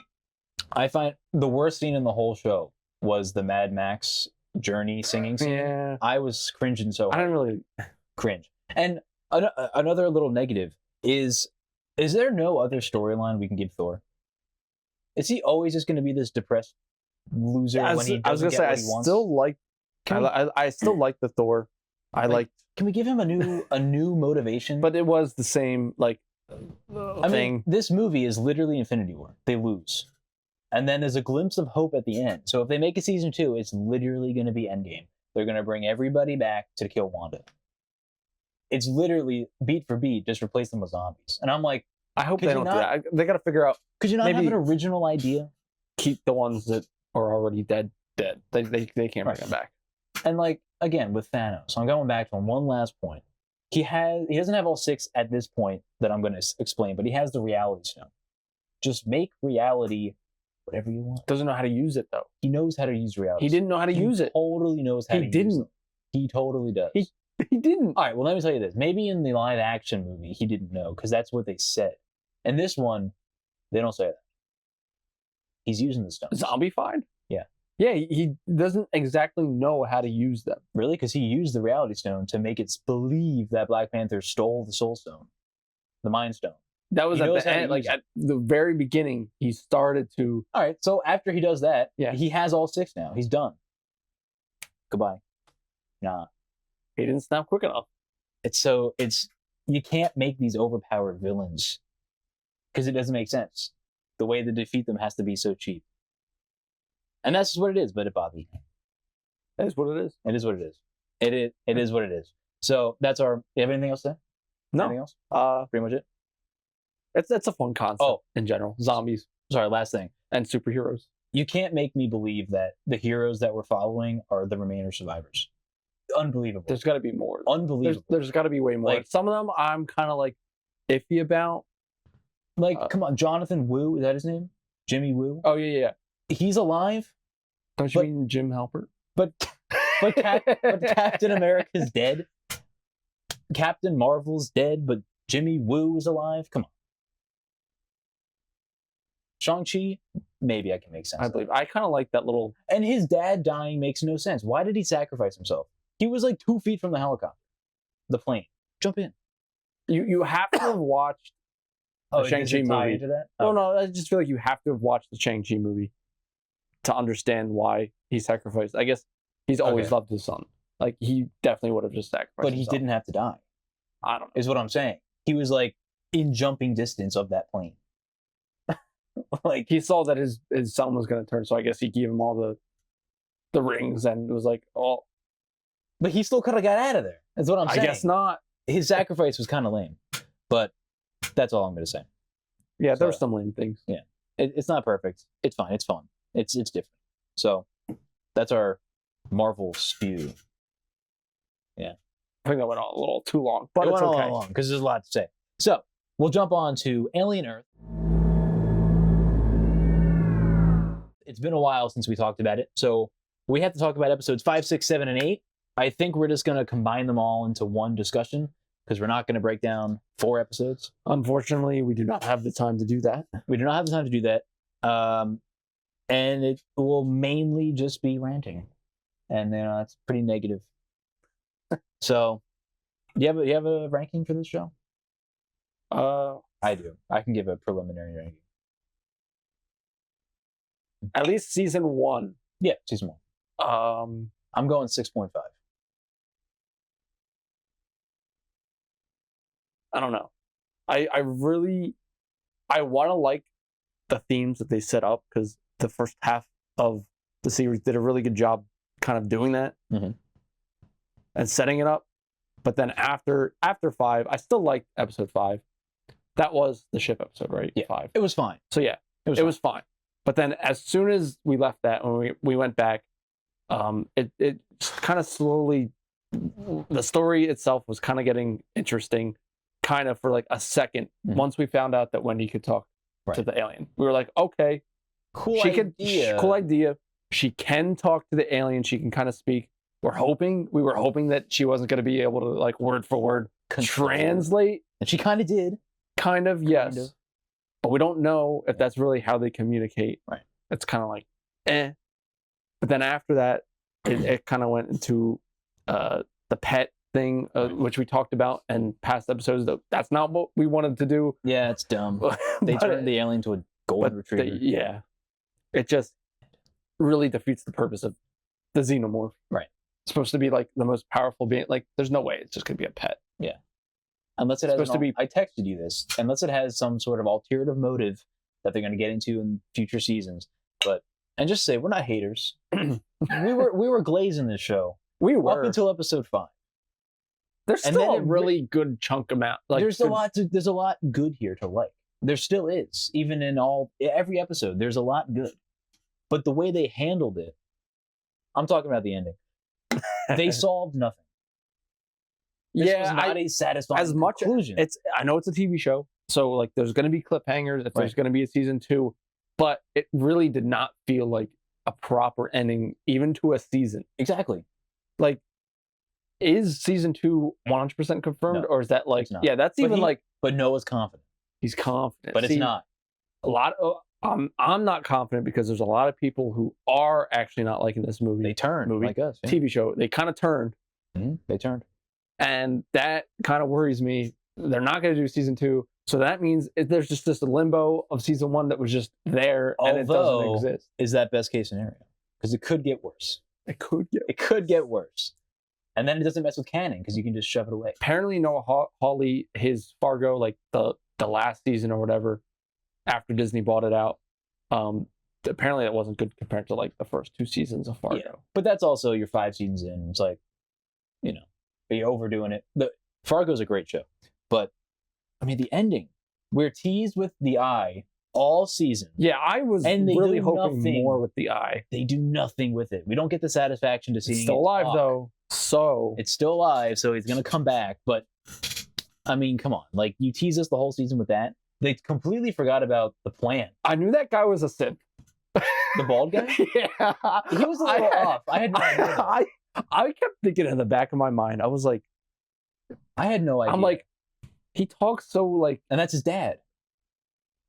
I find the worst scene in the whole show was the Mad Max Journey singing scene. Yeah. I was cringing so hard. I didn't really cringe. And another little negative is there no other storyline we can give Thor? Is he always just going to be this depressed loser when he doesn't get what he wants? I still like the Thor. Can we give him a new motivation? But it was the same I mean, this movie is literally Infinity War. They lose. And then there's a glimpse of hope at the end. So if they make a season 2, it's literally going to be Endgame. They're going to bring everybody back to kill Wanda. It's literally beat for beat, just replace them with zombies. And I'm like, I hope they don't do that. They got to figure out. Could you not have an original idea? Keep the ones that are already dead. They can't bring them back. And like, again, with Thanos, I'm going back to him. One last point. He doesn't have all 6 at this point that I'm going to explain, but he has the reality stone. Just make reality whatever you want. Doesn't know how to use it though. He knows how to use reality. He didn't know how to use it. Totally knows how to use it. He totally does. He didn't. All right, well, let me tell you this. Maybe in the live action movie, he didn't know, because that's what they said. In this one, they don't say that. He's using the stones. Zombified? Yeah. Yeah, he doesn't exactly know how to use them. Really? Because he used the reality stone to make it believe that Black Panther stole the soul stone, the mind stone. That was at the end, at the very beginning, he started to... All right, so after he does that, yeah, he has all 6 now. He's done. Goodbye. Nah. He didn't snap quick enough. You can't make these overpowered villains because it doesn't make sense. The way to defeat them has to be so cheap. And that's just what it is, but it bothers me. That is what it is. It is what it is. It is what it is. So that's our... You have anything else to say? No. Anything else? Pretty much it? It's a fun concept in general. Zombies. Sorry, last thing. And superheroes. You can't make me believe that the heroes that we're following are the remainder survivors. Unbelievable. There's got to be more. Unbelievable. There's got to be way more. Like, some of them I'm kind of like iffy about. Like, come on, Jonathan Wu, is that his name? Jimmy Woo? Oh, yeah. He's alive? Don't you mean Jim Halpert? But Captain America's dead? Captain Marvel's dead, but Jimmy Woo is alive? Come on. Shang-Chi, maybe I can make sense. I believe. I kind of like that little... And his dad dying makes no sense. Why did he sacrifice himself? He was like 2 feet from the helicopter. The plane. Jump in. You have to have watched the Shang-Chi movie. Into that? Oh. No, I just feel like you have to have watched the Shang-Chi movie to understand why he sacrificed. I guess he's always loved his son. Like, he definitely would have just sacrificed But he himself. didn't have to die, I don't know. is what I'm saying. He was like in jumping distance of that plane. Like, He saw that his son was going to turn, so I guess he gave him all the rings, and it was like, oh, but he still could have got out of there. That's what I'm I saying. guess not. His sacrifice was kind of lame, but that's all I'm going to say. Yeah, So- there's some lame things. It's not perfect. It's fine. It's fun. It's different. So that's our Marvel spew. I think that went on a little too long, but It it's went okay. all along because there's a lot to say. So we'll jump on to Alien Earth. It's been a while since we talked about it, so we have to talk about episodes 5, 6, 7, and 8. I think we're just going to combine them all into one discussion because we're not going to break down 4 episodes. Unfortunately, we do not have the time to do that. We do not have the time to do that. And it will mainly just be ranting. And it's pretty negative. So, do you have a ranking for this show? I do. I can give a preliminary ranking. At least season 1. Yeah, season 1. I'm going 6.5. I don't know. I want to like the themes that they set up, because the first half of the series did a really good job kind of doing that Mhm. and setting it up. But then after 5, I still liked episode 5. That was the ship episode, right? Yeah. 5. It was fine. So yeah, it was fine. But then as soon as we left that, when we went back, it kind of slowly, the story itself was kind of getting interesting, kind of for like a second. Mhm. Once we found out that Wendy could talk to Right. the alien, we were like, okay, Cool she idea. could, cool idea. She can talk to the alien. She can kind of speak. We were hoping that she wasn't going to be able to, like, word for word Control. translate. And she kind of did. Kind of, yes. of. But we don't know if that's really how they communicate. Right. It's kind of like, eh. But then after that, it kind of went into the pet thing, Right. which we talked about in past episodes. That's not what we wanted to do. Yeah, it's dumb. They But- turned the alien into a golden but retriever. yeah. It just really defeats the purpose of the xenomorph. Right. It's supposed to be like the most powerful being. Like, there's no way it's just going to be a pet. Unless it has supposed to be- I texted you this. Unless it has some sort of alternative motive that they're going to get into in future seasons. And just say we're not haters. we were glazing this show We up were. until episode 5. There's and still then a it really good chunk amount. Like, there's good- a lot good here to like. There still is, even in every episode. There's a lot good, but the way they handled it, I'm talking about the ending. They solved nothing. This was yeah, not a satisfying as much conclusion. I know it's a TV show, so like there's going to be cliffhangers if there's Right. going to be a season 2, but it really did not feel like a proper ending, even to a season. Exactly. Like, is season 2 100% confirmed, No, or is that like, it's not. yeah, that's But even he- like But Noah's confident, he's confident, but it's See, not. a lot of. I'm not confident because there's a lot of people who are actually not liking this movie, They turned movie. like us. Yeah. TV show. They kind of turned. They turned. And that kind of worries me. They're not going to do season 2. So that means there's just this limbo of season 1 that was just there and it Although- doesn't exist. Is that best case scenario? Because it could get worse. It could get. It could get worse. And then it doesn't mess with canon because you can just shove it away. Apparently, Noah Hawley, his Fargo, like the last season or whatever, after Disney bought it out, apparently that wasn't good compared to like the first 2 seasons of Fargo. Yeah. But that's also your 5 seasons in. It's like, are you overdoing it? Fargo's a great show. But, I mean, the ending, we're teased with the eye all season. Yeah, I was And they really do hoping nothing. more with the eye. They do nothing with it. We don't get the satisfaction to seeing It's still it alive talk. though, so It's still alive, so he's going to come back. But, I mean, come on. Like, you tease us the whole season with that. They completely forgot about the plan. I knew that guy was a synth. The bald guy? Yeah, He was a little off. I had no idea. I kept thinking in the back of my mind, I was like, I had no idea. I'm like, he talks so like, and that's his dad.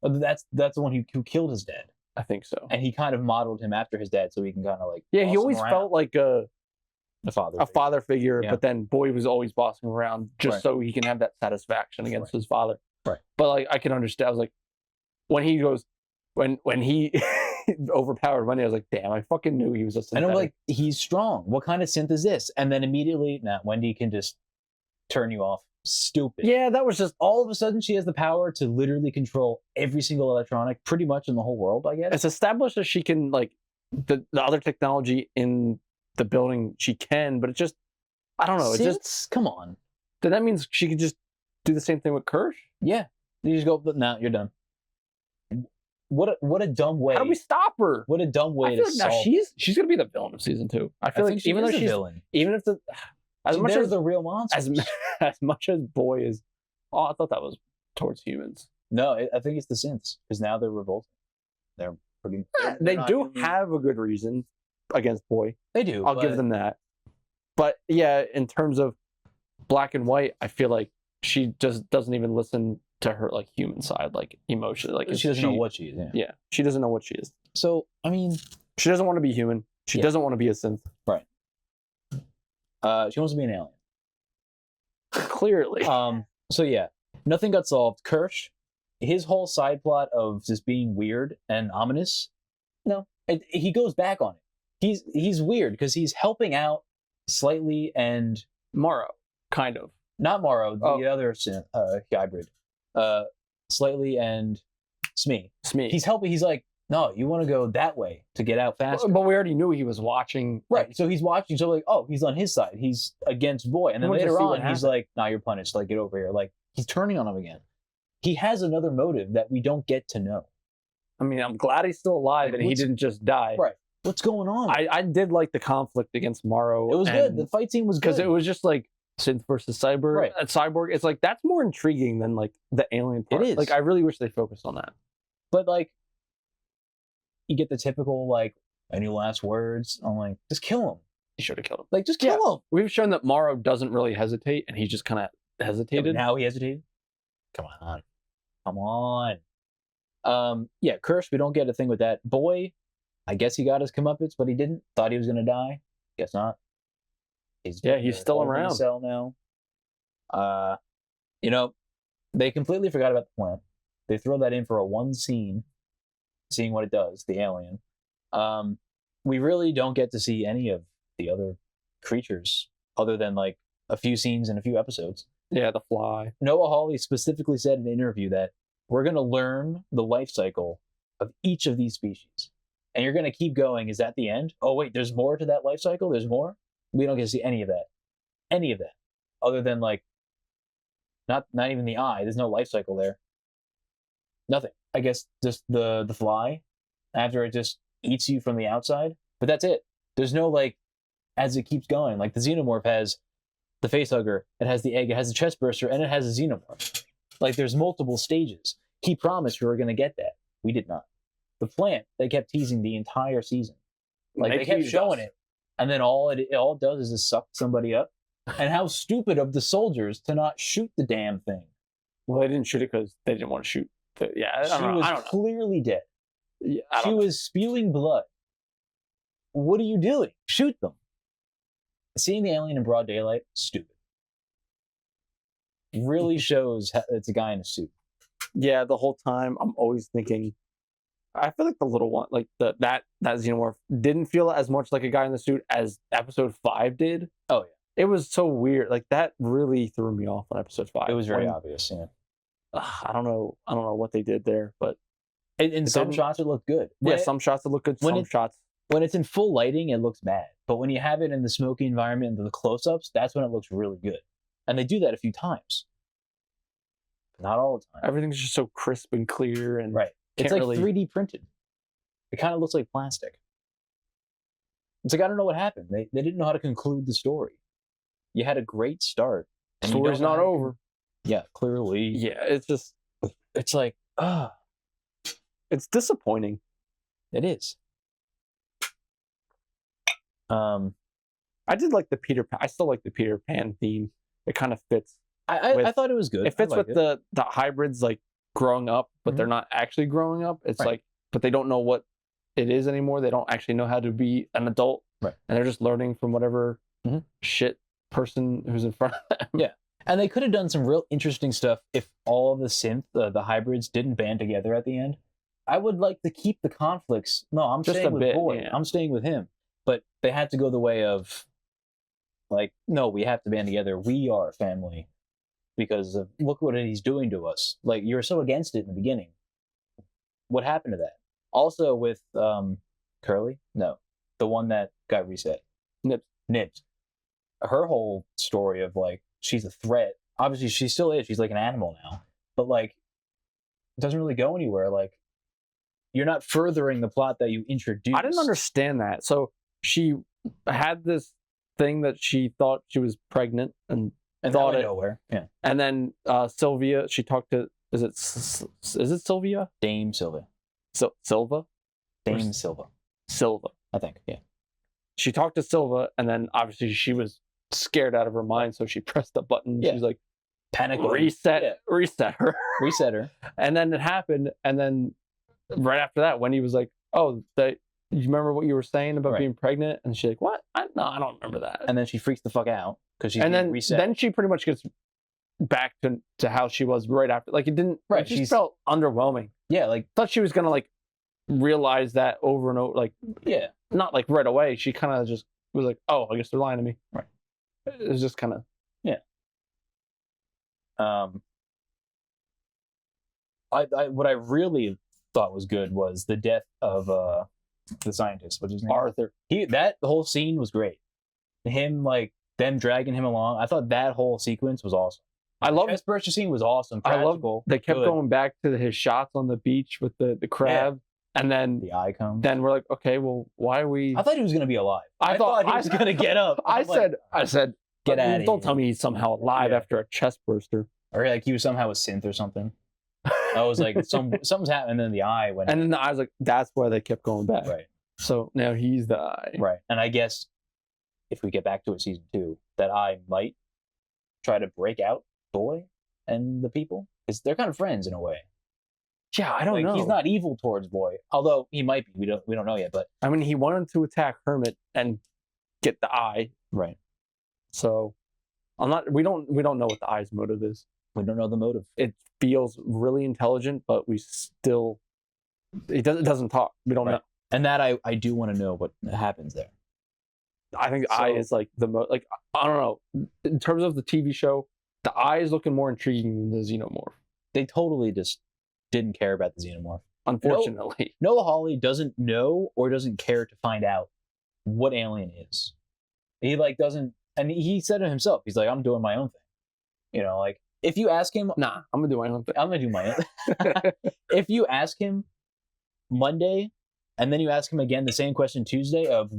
That's the one who killed his dad. I think so. And he kind of modeled him after his dad so he can kind of like Yeah, boss he him always around. felt like a a father. father figure, Yeah. but then boy was always bossing him around just Right. so he can have that satisfaction against his father. Right. But like I can understand. I was like, when he goes, when he overpowered Wendy. I was like, damn, I fucking knew he was a synthetic. And I'm like, he's strong. What kind of synth is this? And then immediately, Wendy can just turn you off. Stupid. yeah, that was just, All of a sudden, she has the power to literally control every single electronic pretty much in the whole world, I guess. it's established that she can, like, the other technology in the building, she can, but it just, I don't know. It just, Synths? Come on. then that means she could just do the same thing with Kirsch? Yeah. You just go, but now you're done. What a dumb way. How do we stop her? What a dumb way I feel to like now solve. she's gonna be the villain of season 2. I feel I like think she even is though a she's villain. even if the as much They're as the real monsters. as much as Boy is, oh, I thought that was towards humans. No, I think it's the synths because now they're revolting. They're pretty. They not do human. have a good reason against Boy. They do. I'll give them that. But yeah, in terms of Black and White, I feel like she just doesn't even listen to her like human side, like emotionally. Like She doesn't know what she is. Yeah. Yeah, she doesn't know what she is. So I mean, She doesn't want to be human. She Yeah. doesn't want to be a synth. she wants to be an alien. Clearly. So yeah, nothing got solved. Kirsch, his whole side plot of just being weird and ominous, he goes back on it. He's weird because he's helping out slightly and Morrow, kind of. not Morrow, the Oh. other hybrid, slightly and Smee. Smee. He's helping. He's like, no, you want to go that way to get out faster. But we already knew he was watching. Right. So he's watching. So like, oh, he's on his side. He's against Boy. And then He wants to later see what on, he's happened. like, nah, you're punished. Like, get over here. Like, he's turning on him again. He has another motive that we don't get to know. I mean, I'm glad he's still alive Like, and he what's- didn't just die. Right. What's going on? I did like the conflict against Morrow. it was good. The fight scene was good. because it was just like synth versus cyber. Right. Cyborg. It's like that's more intriguing than like the alien part. is. Like I really wish they focused on that. But like, you get the typical like, any last words? I'm like, just kill him. You should have killed him. Like, just kill him. We've shown that Morrow doesn't really hesitate, and he just kind of Yeah, but hesitated. now he hesitated. Come on. Come on. Yeah, Kirsch, we don't get a thing with that. Boy, I guess he got his comeuppance, but he didn't. Thought he was gonna die. Guess not. He's Still holding around. Cell now. They completely forgot about the plant. They throw that in for a one scene, seeing what it does, the alien. We really don't get to see any of the other creatures other than like a few scenes and a few episodes. Yeah, the fly. Noah Hawley specifically said in an interview that we're going to learn the life cycle of each of these species. And you're going to keep going. Is that the end? Oh, wait, there's more to that life cycle? There's more? We don't get to see any of that. Any of that. Other than like, not even the eye. There's no life cycle there. Nothing. I guess just the fly after it just eats you from the outside. But that's it. There's no like, as it keeps going, like the xenomorph has the facehugger, it has the egg, it has the chest burster, and it has a xenomorph. Like there's multiple stages. He promised we were going to get that. We did not. The plant, they kept teasing the entire season. Like they kept teased showing us. it, and then all it does is just suck somebody up. And how stupid of the soldiers to not shoot the damn thing. Well, they didn't shoot it because they didn't want to shoot. Yeah, I She don't know. was I don't know. clearly dead. Yeah, I She don't know. was spewing blood. What are you doing? Shoot them. Seeing the alien in broad daylight, stupid. Really shows it's a guy in a suit. Yeah, the whole time I'm always thinking. I feel like the little one, like that xenomorph, didn't feel as much like a guy in the suit as episode 5 did. Oh yeah, It was so weird. Like that really threw me off on episode 5. it was very When- obvious. Yeah, I don't know what they did there, but in some didn't- shots it looked good. yeah, some shots that look good, when some shots. When it's in full lighting, it looks bad. But when you have it in the smoky environment and the close-ups, that's when it looks really good. And they do that a few times. Not all the time. Everything's just so crisp and clear, and Right. It's can't like really- 3D printed. It kind of looks like plastic. It's like, I don't know what happened. They didn't know how to conclude the story. You had a great start. and you story's don't know not how to over. Yeah, clearly. Yeah, it's just It's like, it's disappointing. it is. I did like the Peter Pan. I still like the Peter Pan theme. It kind of fits. I With- thought it was good. It fits I liked with the hybrids like growing up, but Mhm. they're not actually growing up. It's Right. like, but they don't know what it is anymore. They don't actually know how to be an adult, Right. And they're just learning from whatever Mhm. shit person who's in front of them. Yeah. And they could have done some real interesting stuff if all of the synth, the hybrids, didn't band together at the end. I would like to keep the conflicts. No, I'm Just staying a with bit, Boyd. yeah. I'm staying with him. But they had to go the way of, like, no, we have to band together. We are a family because of look what he's doing to us. Like, you were so against it in the beginning. What happened to that? Also with Curly, no, the one that got reset. Nibs. Her whole story of like she's a threat. Obviously, she still is. She's like an animal now, but like it doesn't really go anywhere. Like you're not furthering the plot that you introduced. I didn't understand that. So she had this thing that she thought she was pregnant and and thought that went it. nowhere. Yeah, And then Sylvia, she talked to. Is it Sylvia? Dame Silva. Silva? Dame Silva. Silva. I think. Yeah. She talked to Silva, and then obviously she was scared out of her mind, so she pressed the button. Yeah. She was like, Panic. reset her. Reset her. And then it happened, and then right after that, Wendy was like, "Oh, you remember what you were saying about Right. being pregnant?" And she's like, "What? No, I don't remember that." And then she freaks the fuck out because she's And then reset. then she pretty much gets back to how she was right after. Like it didn't. Right, It just she's- felt underwhelming. yeah, like Thought she was gonna like realize that over and over, like yeah, not like right away. She kind of just was like, "Oh, I guess they're lying to me." Right. It was just kind of. What I really thought was good was the death of the scientist. What's his name? Arthur. That whole scene was great. Him like them dragging him along. I thought that whole sequence was awesome. I love. Chest burster scene was awesome. I love. Practical, They kept good. going back to his shots on the beach with the crab, and then The eye comes. then we're like, okay, well, why are we? I thought he was gonna be alive. I thought- he was gonna get up. I I'm like, said, Get outta Don't here." tell me he's somehow alive Yeah. after a chest burster. or like he was somehow a synth or something. I was like, something's happened, and then the eye went. And then I was like, that's why they kept going back. right, So now he's the eye. right. And I guess if we get back to it, season 2, that eye might try to break out Boy and the people because they're kind of friends in a way. Yeah, I don't Like, know. He's not evil towards Boy, although he might be. We don't know yet, but I mean, he wanted to attack Hermit and get the eye. right. So I'm not. We don't know what the eye's motive is. We don't know the motive. It feels really intelligent, but we still. It doesn't talk. We don't Right. know. And that I do want to know what happens there. I think the eye So- is like the most. Like I don't know. In terms of the TV show, the eye is looking more intriguing than the xenomorph. They totally just didn't care about the xenomorph. Unfortunately, Noah Hawley doesn't know or doesn't care to find out what alien is. He like doesn't, and he said it himself. He's like, I'm doing my own thing. You know, like if you ask him, nah. I'm gonna do my own thing. I'm gonna do my own. If you ask him Monday, and then you ask him again the same question Tuesday of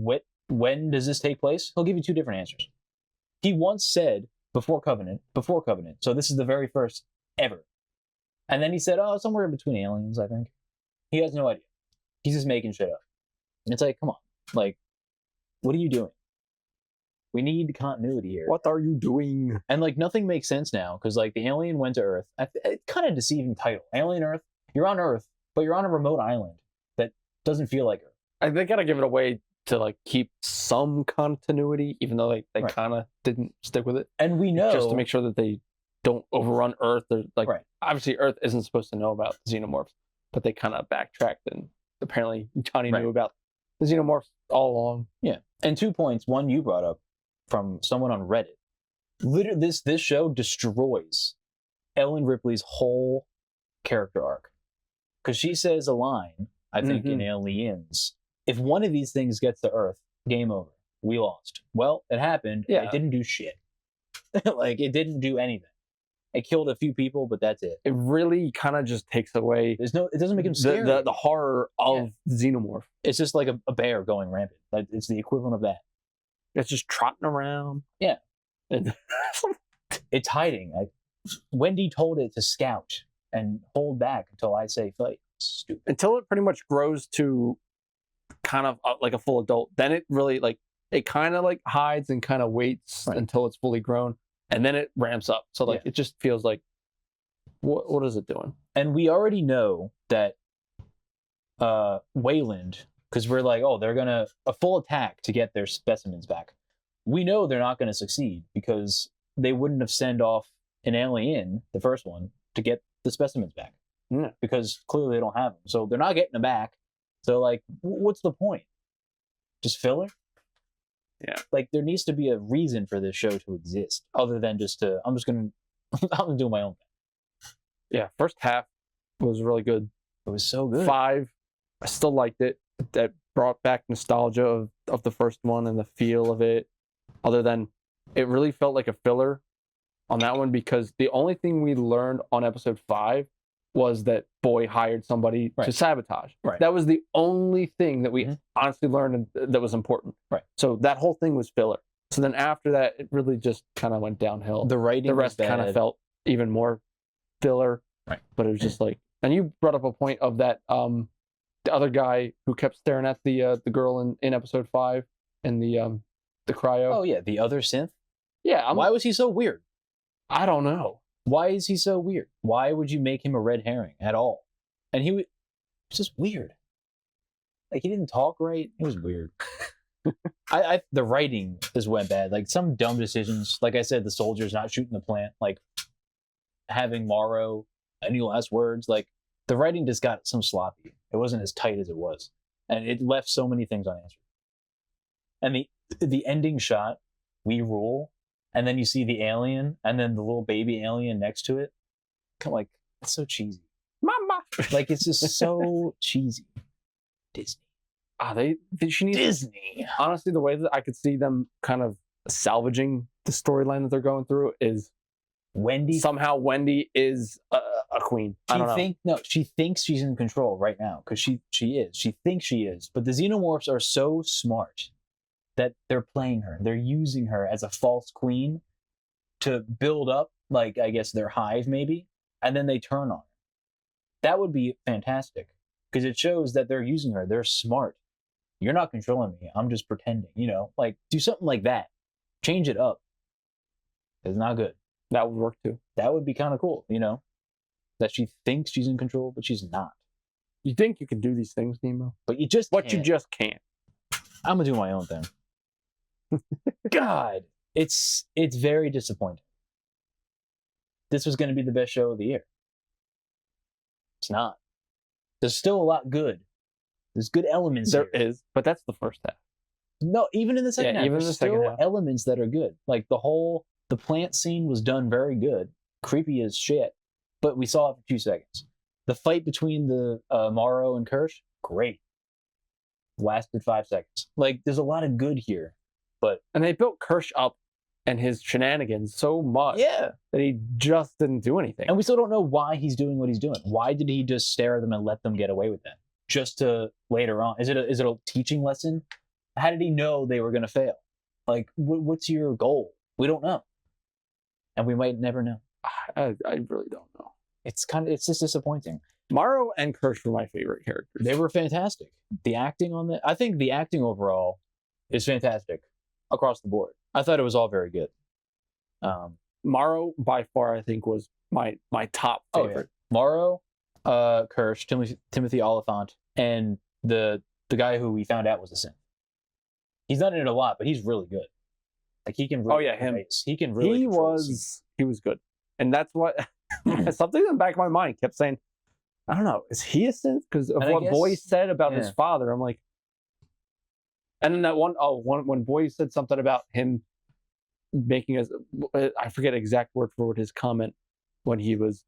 when does this take place, he'll give you 2 different answers. He once said before Covenant. So this is the very first ever. And then he said, oh, somewhere in between aliens, I think. He has no idea. He's just making shit up. And it's like, come on. Like, what are you doing? We need continuity here. What are you doing? And like nothing makes sense now because like the alien went to Earth. It's kind of deceiving title. Alien Earth. You're on Earth, but you're on a remote island that doesn't feel like Earth. They gotta give it a way to like keep some continuity, even though they Right. kind of didn't stick with it, And we know just to make sure that they don't overrun Earth. Or like Right. obviously Earth isn't supposed to know about the xenomorphs, but they kind of backtracked and apparently Johnny Right. knew about the xenomorphs all along. Yeah. And 2 points. One you brought up from someone on Reddit. Literally, this show destroys Ellen Ripley's whole character arc because she says a line. I think in Aliens, if one of these things gets to Earth, game over. We lost. Well, it happened. Yeah. It didn't do shit. Like it didn't do anything. It killed a few people, but that's it. It really kind of just takes away It doesn't make him scary. the horror of the xenomorph. It's just like a bear going rampant. Like, it's the equivalent of that. It's just trotting around. Yeah. And It's hiding. Wendy told it to scout and hold back until I say fight. Stupid. until it pretty much grows to kind of like a full adult, then it really like it kind of like hides and kind of waits Right. until it's fully grown, and then it ramps up. So like it just feels like what is it doing? And we already know that Wayland, because we're like, oh, they're gonna a full attack to get their specimens back. We know they're not gonna succeed because they wouldn't have sent off an alien, the first one, to get the specimens back. Yeah. because clearly they don't have them. So they're not getting them back. So like, what's the point? Just filler? Yeah. Like there needs to be a reason for this show to exist other than I'm gonna do my own thing. Yeah, first half was really good. It was so good. 5, I still liked it. That brought back nostalgia of the first one and the feel of it. Other than it really felt like a filler on that one because the only thing we learned on episode 5 was that Boy hired somebody to sabotage. Right. That was the only thing that we honestly learned that was important. Right. So that whole thing was filler. So then after that, it really just kind of went downhill. The writing, the rest kind of felt even more filler. Right. But it was just like, and you brought up a point of that the other guy who kept staring at the girl in episode 5 in the cryo. Oh yeah, the other synth. Yeah. Why was he so weird? I don't know. Why is he so weird? Why would you make him a red herring at all? And he was just weird. Like he didn't talk right. It was weird. The writing just went bad. Like some dumb decisions. Like I said, the soldiers not shooting the plant. Like having Morrow any last words. Like the writing just got some sloppy. It wasn't as tight as it was, and it left so many things unanswered. And the ending shot, we rule. And then you see the alien, and then the little baby alien next to it. Kind of like, it's so cheesy. Mama! Like, it's just so cheesy. Disney. She needs Disney. Honestly, the way that I could see them kind of salvaging the storyline that they're going through is Wendy. Somehow Wendy is a queen. I don't know. She thinks she's in control right now, because she is. She thinks she is. But the xenomorphs are so smart that they're playing her. They're using her as a false queen to build up, like, I guess, their hive, maybe, and then they turn on her. That would be fantastic, because it shows that they're using her. They're smart. You're not controlling me. I'm just pretending, Like, do something like that. Change it up. It's not good. That would work, too. That would be kind of cool, That she thinks she's in control, but she's not. You think you can do these things, Nemo? But you just you just can't. I'm going to do my own thing. God, it's very disappointing. This was going to be the best show of the year. It's not. There's still a lot good. There's good elements. There is, but that's the first half. No, even in the second half, even there's the second still half. elements that are good. Like the plant scene was done very good. Creepy as shit, but we saw it for 2 seconds. The fight between the Morrow and Kirsch, great. Lasted 5 seconds. Like, there's a lot of good here. And they built Kirsch up and his shenanigans so much that he just didn't do anything. And we still don't know why he's doing what he's doing. Why did he just stare at them and let them get away with that? Just to later on. Is it a teaching lesson? How did he know they were going to fail? Like, what's your goal? We don't know. And we might never know. I really don't know. It's just disappointing. Morrow and Kirsch were my favorite characters. They were fantastic. The acting on that, I think the acting overall is fantastic across the board. I thought it was all very good. Morrow, by far, I think, was my top favorite. Morrow, Kirsch, Timothy Oliphant, and the guy who we found out was a synth. He's not in it a lot, but he's really good. Like he can. Really him. He can really. He was good, and that's what something in the back of my mind kept saying. I don't know. Is he a synth? Because of what Boy said about his father, I'm like. And then that when Boy said something about him making us, I forget exact word for word his comment when he was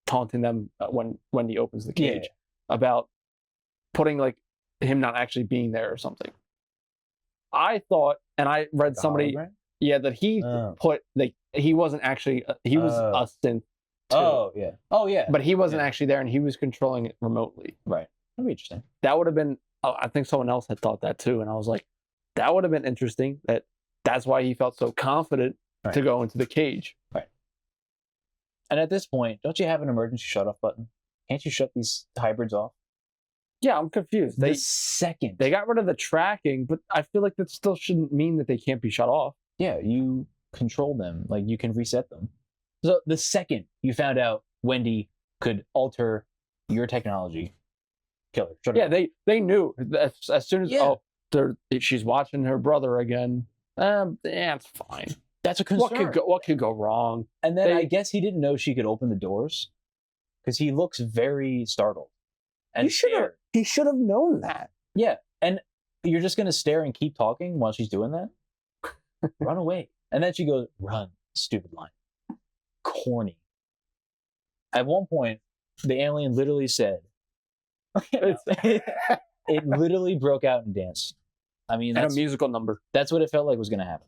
taunting them when he opens the cage about putting like him not actually being there or something. I thought, and I read somebody, that he put like he wasn't actually he was a synth. Too, oh yeah, but he wasn't actually there, and he was controlling it remotely. Right, that'd be interesting. That would have been. I think someone else had thought that too, and I was like, that would have been interesting. That's why he felt so confident to go into the cage. Right. And at this point, don't you have an emergency shut-off button? Can't you shut these hybrids off? Yeah, I'm confused. The second they got rid of the tracking, but I feel like that still shouldn't mean that they can't be shut off. Yeah, you control them, like you can reset them. So the second you found out Wendy could alter your technology, kill her. Yeah, they knew as soon as she's watching her brother again. It's fine. That's a concern. What could go wrong? And then I guess he didn't know she could open the doors. because he looks very startled. And He should have known that. Yeah, and you're just gonna stare and keep talking while she's doing that? Run away. And then she goes, "Run, stupid line." Corny. At one point, the alien literally said, it literally broke out and danced. I mean, And a musical number. that's what it felt like was gonna happen.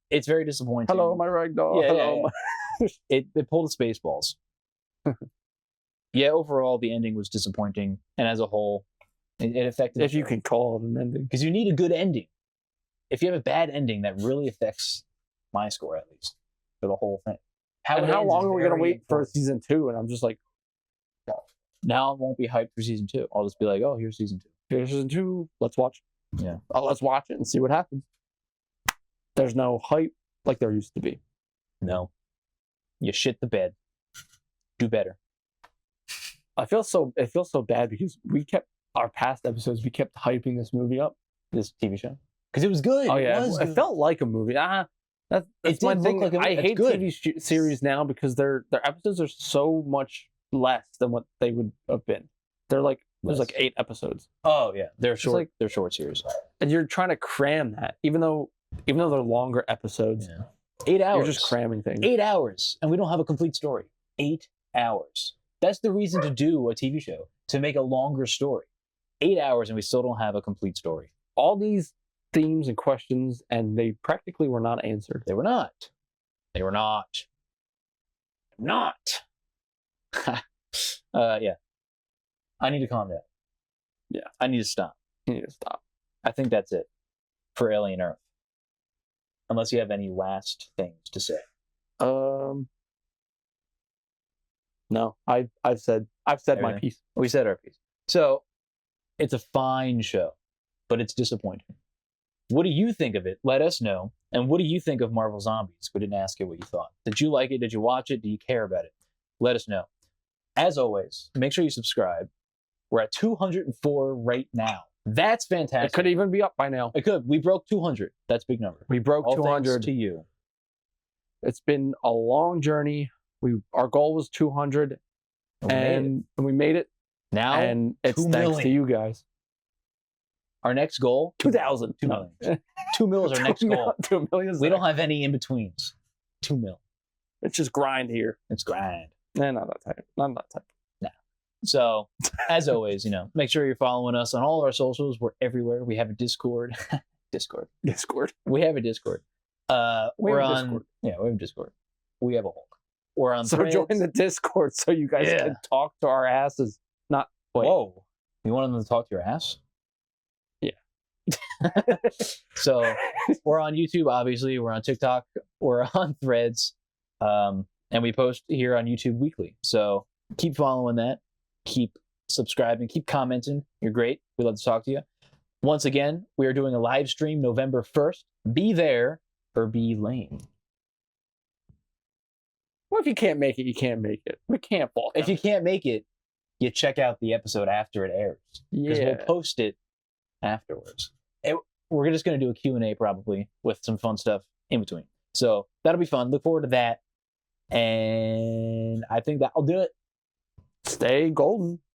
It's very disappointing. Hello, my ragdoll. Yeah, Hello. yeah, It pulled the Spaceballs. Yeah, overall, the ending was disappointing, and as a whole, it affected. If you can call it an ending. because you need a good ending. If you have a bad ending, that really affects my score, at least for the whole thing. How it ends long is are we going to very wait for important. season 2? And I'm just like, Now I won't be hyped for season 2. I'll just be like, "Oh, here's season 2." here's season 2. Let's watch it. Yeah. Let's watch it and see what happens. There's no hype like there used to be. No, you shit the bed. Do better. It feels so bad because our past episodes, we kept hyping this movie up. This TV show because it was good. Oh yeah, it, was it good. felt like a movie. That's It my did thing. look like I it's hate good. TV series now because their episodes are so much less than what they would have been. They're like there's Less. like 8 episodes, Oh yeah, they're short. like- they're short series. and you're trying to cram that, even though they're longer episodes. Yeah. 8 hours. You're just cramming things. 8 hours, and we don't have a complete story. 8 hours. That's the reason to do a TV show, to make a longer story. 8 hours, and we still don't have a complete story. All these themes and questions, and they practically were not answered. They were not. They were not. Not. Yeah. I need to calm down. Yeah. I need to stop. You need to stop. I think that's it for Alien Earth. Unless you have any last things to say. No, I've said my Everything. piece. We said our piece. So, it's a fine show, but it's disappointing. What do you think of it? Let us know. And what do you think of Marvel Zombies? We didn't ask you what you thought. Did you like it? Did you watch it? Do you care about it? Let us know. As always, make sure you subscribe. We're at 204 right now. That's It fantastic. could even be up by now. It could. We broke 200. That's a big number. We broke All thanks 200. to you. It's been a long journey. Our goal was 200, and we made it. Now, And it's 2 thanks to million. you guys. Our next goal, 2,000. 2 million. 2 mil is our next goal. 2 million. We don't have any in betweens. 2 mil. It's just grind here. It's grind. Nah, not that type. Not that type. So, as always, make sure you're following us on all our socials. We're everywhere. We have a Discord. Discord. We have a Discord. We're have a on. Discord. Yeah, we have a Discord. We have a Hulk. We're on. So Threads. join the Discord so you guys Yeah. can talk to our asses. Not wait. Whoa! You want them to talk to your ass? Yeah. So we're on YouTube. Obviously, we're on TikTok. We're on Threads, and we post here on YouTube weekly. So keep following that. Keep subscribing. Keep commenting. You're great. We love to talk to you. Once again, we are doing a live stream November 1st. Be there or be lame. Well, if you can't make it, you can't make it. We can't fault. If you can't make it, you check out the episode after it airs. Because yeah. we'll post it afterwards. We're just going to do a Q&A probably with some fun stuff in between. So that'll be fun. Look forward to that. And I think that'll do it. Stay golden.